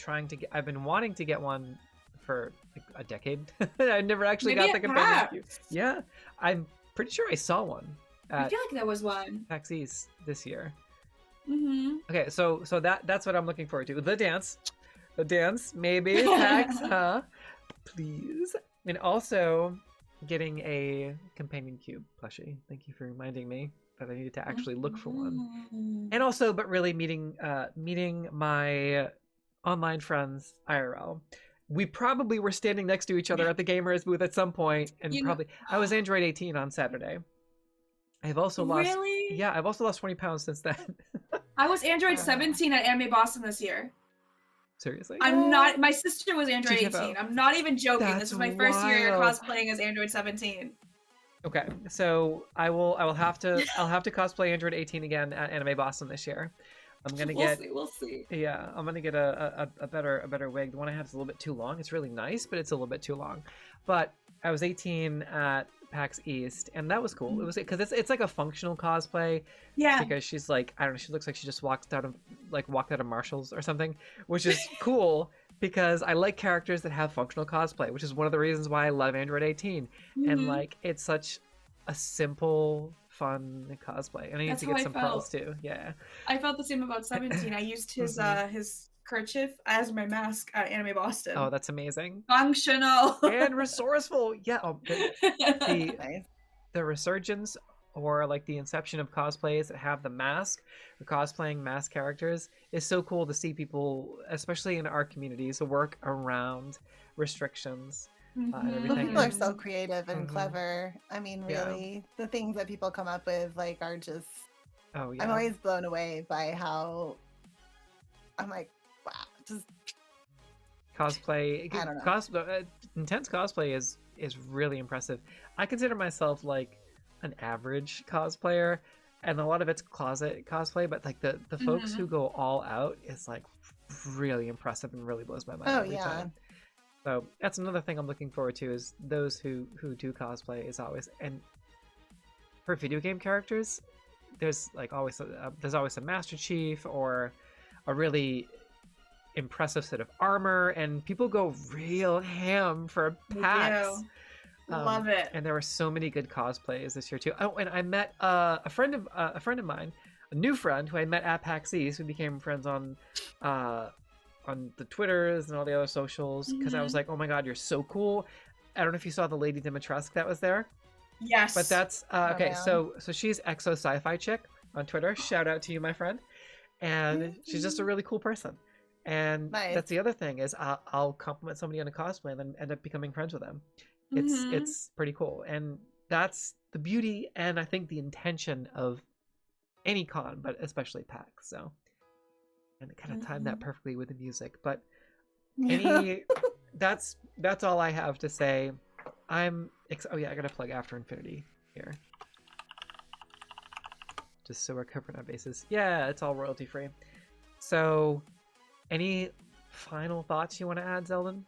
wanting to get one for like a decade. I never actually Maybe got the at companion PAX. cube. Yeah, I'm pretty sure I saw one I at feel like there was one. PAX East this year. Mm-hmm. Okay, so that's what I'm looking forward to. The dance, maybe PAX, huh? Please, and also getting a companion cube plushie. Thank you for reminding me that I needed to actually look for one. Mm. And also, but really meeting my online friends IRL. We probably were standing next to each other at the Gamers booth at some point, and You know- probably I was Android 18 on Saturday. I've also lost. Really? Yeah, I've also lost 20 pounds since then. I was Android Uh. 17 at Anime Boston this year. Seriously. I'm not. My sister was Android Did you 18. have I'm not even joking. That's This was my first year wild. cosplaying as Android 17. Okay, so I will have to cosplay Android 18 again at Anime Boston this year. I'm gonna get We'll see. yeah, I'm gonna get a better wig. The one I have is a little bit too long. It's really nice, but it's a little bit too long. But I was 18 at PAX East, and that was cool. It was because it's like a functional cosplay. Yeah. Because she's like, I don't know, she looks like she just walked out of Marshalls or something, which is cool because I like characters that have functional cosplay, which is one of the reasons why I love Android 18. And Mhm. like, it's such a simple, fun cosplay. And I need That's to how get I some felt. pearls too. Yeah. I felt the same about 17. I used his his kerchief as my mask at Anime Boston. Oh, that's amazing. Functional. And resourceful. Yeah. Oh, the Nice. the resurgence or like the inception of cosplays that have the mask or cosplaying mask characters is so cool to see people, especially in our communities, work around restrictions and Mhm. Well, everything. people are so creative and Mhm. clever. I mean, Yeah. really, the things that people come up with like are just. Oh yeah. I'm always blown away by how. I'm like, wow, just Cosplay. I don't know. Intense cosplay is really impressive. I consider myself like an average cosplayer, and a lot of it's closet cosplay. But like the folks Mhm. who go all out is like really impressive and really blows my mind Oh, every yeah. time. So that's another thing I'm looking forward to is those who do cosplay is always, and for video game characters, there's like always a Master Chief or a really impressive set of armor, and people go real ham for They PAX. do. Love it. And there were so many good cosplays this year too. Oh, and I met a friend of mine, a new friend who I met at PAX East. We became friends on the Twitters and all the other socials because I was like, oh my god, you're so cool. I don't know if you saw the Lady Dimitrescu that was there, Yes. but that's okay. man. So she's Exo Sci-Fi Chick on Twitter. Shout out to you, my friend. And she's just a really cool person. And Nice. that's the other thing is I'll compliment somebody on a cosplay and then end up becoming friends with them. Mhm. It's pretty cool, and that's the beauty and I think the intention of any con, but especially PAX. So, and it kind of timed that Mhm. perfectly with the music. But any that's all I have to say. Oh yeah, I gotta plug After Infinity here, just so we're covering our bases. Yeah, it's all royalty free. So, any final thoughts you want to add, Zelden?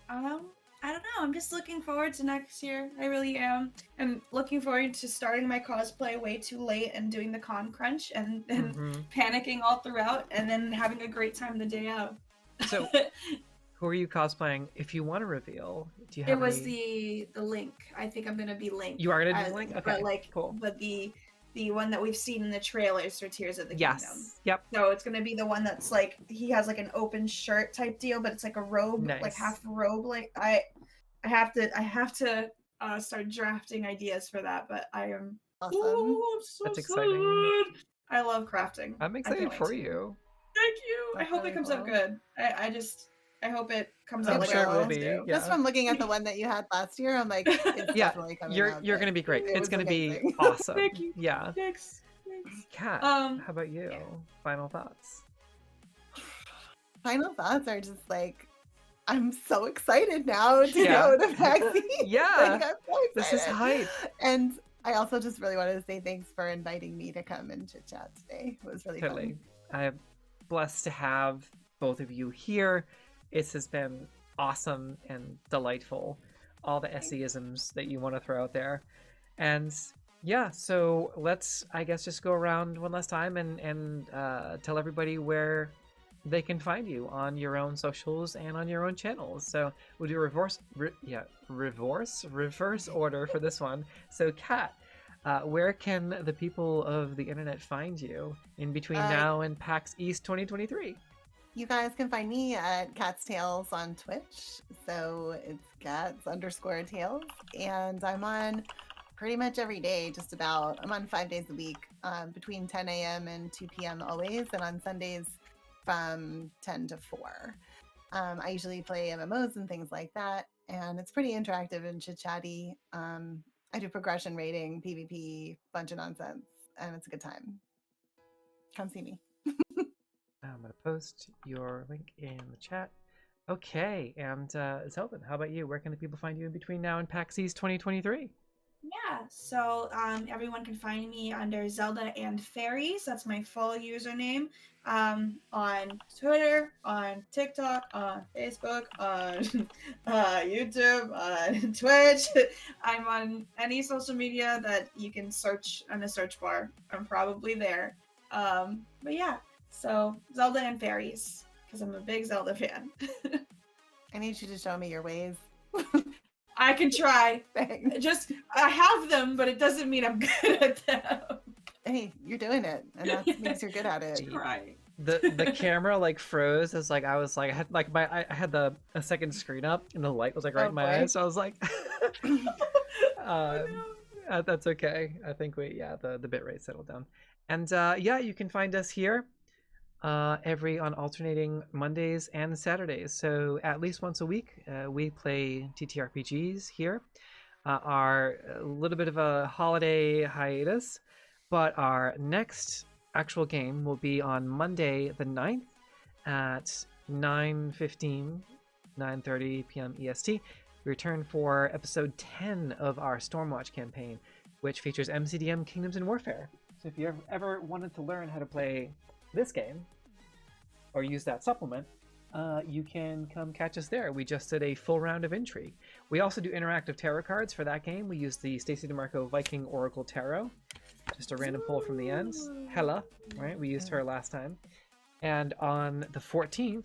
I don't know. I'm just looking forward to next year. I really am. I'm looking forward to starting my cosplay way too late and doing the con crunch and panicking all throughout and then having a great time the day of. So, who are you cosplaying? If you want to reveal, do you It have was any... the Link. I think I'm gonna be Link. You are gonna be Link? Okay, but like, cool. But the one that we've seen in the trailers for Tears of the Kingdom. Yes. Yep. So it's gonna be the one that's like he has like an open shirt type deal, but it's like a robe, Nice. like half robe. Like I have to start drafting ideas for that, but I am Awesome. Oh, I'm so That's excited. exciting. I love crafting. I'm I excited can't for wait to. you. Thank you. That's I hope really it comes cool. out good. I hope it comes I'm out like sure I it will always be. do. Yeah. Just from looking at the one that you had last year, I'm like, it's Yeah, definitely coming you're out. gonna be great. It It's was gonna be amazing. awesome. Thank you. Yeah. Thanks. Kat, Um, how about you? yeah. Final thoughts? Final thoughts are just like, I'm so excited now to Yeah. go to PAX East. Yeah. Like, I'm so This is excited. hype. And I also just really wanted to say thanks for inviting me to come and chit chat today. It was really Totally. fun. I'm blessed to have both of you here. It has been awesome and delightful. All the SEisms that you want to throw out there. And yeah, so let's, I guess, just go around one last time and tell everybody where they can find you on your own socials and on your own channels. So we'll do reverse order for this one. So Kat, where can the people of the internet find you in between now and PAX East 2023? You guys can find me at Cat's Tales on Twitch. So it's Cats_Tales. And I'm on pretty much every day, just about. I'm on 5 days a week, between 10 a.m. and 2 p.m. always. And on Sundays from 10 to 4. I usually play MMOs and things like that. And it's pretty interactive and chit-chatty. I do progression rating, PvP, bunch of nonsense. And it's a good time. Come see me. I'm going to post your link in the chat. Okay, and Zelda, how about you? Where can the people find you in between now and PAX East 2023? Yeah, so everyone can find me under Zelda and Fairies. That's my full username. On Twitter, on TikTok, on Facebook, on YouTube, on Twitch. I'm on any social media that you can search on the search bar. I'm probably there. But yeah, so Zelda and Fairies, because I'm a big Zelda fan. I need you to show me your ways. I can try. Thanks. Just I have them, but it doesn't mean I'm good at them. Hey, you're doing it, and that means you're good at it. Right. The camera like froze as like I was like I had like I had a second screen up and the light was like right in my eyes, so I was like that's okay. I think the bitrate settled down. And yeah, you can find us here on alternating Mondays and Saturdays. So at least once a week, we play TTRPGs here. Our a little bit of a holiday hiatus, but our next actual game will be on Monday the 9th at 9:30 p.m. EST. We return for episode 10 of our Stormwatch campaign, which features MCDM Kingdoms in Warfare. So if you ever wanted to learn how to play this game or use that supplement, you can come catch us there. We just did a full round of Intrigue. We also do interactive tarot cards for that game. We use the Stacey DeMarco Viking Oracle Tarot, just a random pull from the ends. Hela, right? We used her last time. And on the 14th,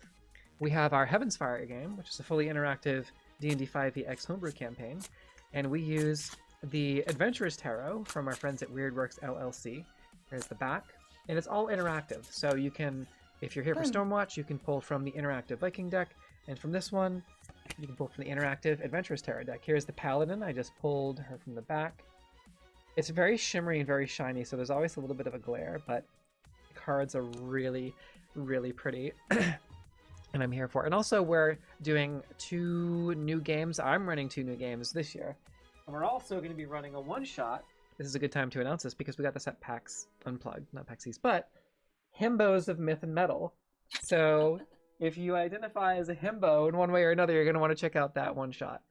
we have our Heaven's Fire game, which is a fully interactive D&D 5e homebrew campaign. And we use the Adventurers Tarot from our friends at WeirdWorks LLC. There's the back. And it's all interactive. So you can, if you're here for Stormwatch, you can pull from the interactive Viking deck. And from this one, you can pull from the interactive Adventurers Tarot deck. Here's the Paladin. I just pulled her from the back. It's very shimmery and very shiny, so there's always a little bit of a glare, but the cards are really, really pretty. and I'm here for it. And also, we're doing 2 new games. I'm running 2 new games this year. And we're also going to be running a one-shot. This is a good time to announce this because we got this at PAX Unplugged, not PAX East, but Himbos of Myth and Metal. So if you identify as a himbo in one way or another, you're going to want to check out that one-shot.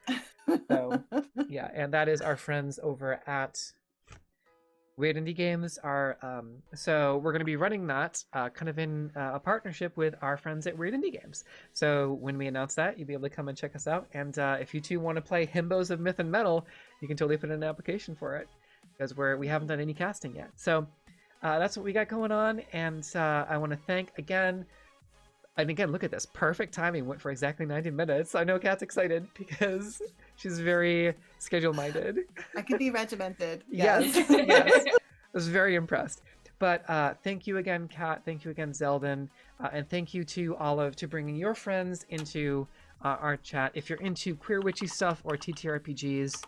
So yeah, and that is our friends over at Weird Indie Games. So we're going to be running that kind of in a partnership with our friends at Weird Indie Games. So when we announce that, you'll be able to come and check us out. And if you two want to play Himbos of Myth and Metal, you can totally put in an application for it because we haven't done any casting yet. So that's what we got going on. And I want to thank again. And again, look at this. Perfect timing. Went for exactly 90 minutes. I know Kat's excited because she's very schedule-minded. I could be regimented. Yes. Yes. I was very impressed. But thank you again, Kat. Thank you again, Zelden. And thank you to Olive to bringing your friends into our chat. If you're into queer witchy stuff or TTRPGs,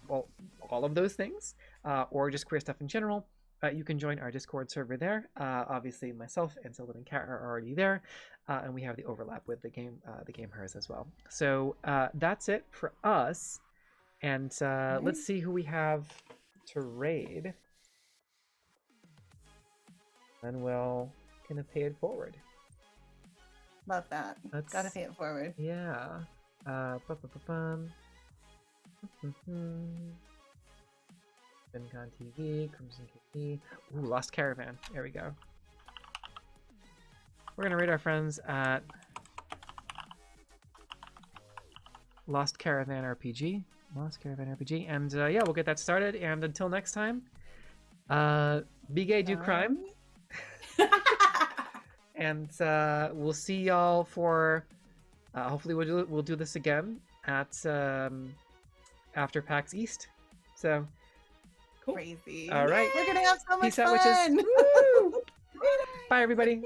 all of those things, or just queer stuff in general, you can join our Discord server there. Obviously, myself and Zelda and Kat are already there, and we have the overlap with the game hers as well. So that's it for us, and let's see who we have to raid, and we'll kind of pay it forward. Love that. Gotta pay it forward. Yeah. FinCon TV, Crimson KP. Ooh, Lost Caravan. There we go. We're gonna rate our friends at Lost Caravan RPG. Lost Caravan RPG. And yeah, we'll get that started. And until next time, be gay, do crime. And we'll see y'all for hopefully we'll do this again at after PAX East. So cool. Crazy. All right. We're gonna have so much Peace out, fun. witches. Woo! Bye, everybody.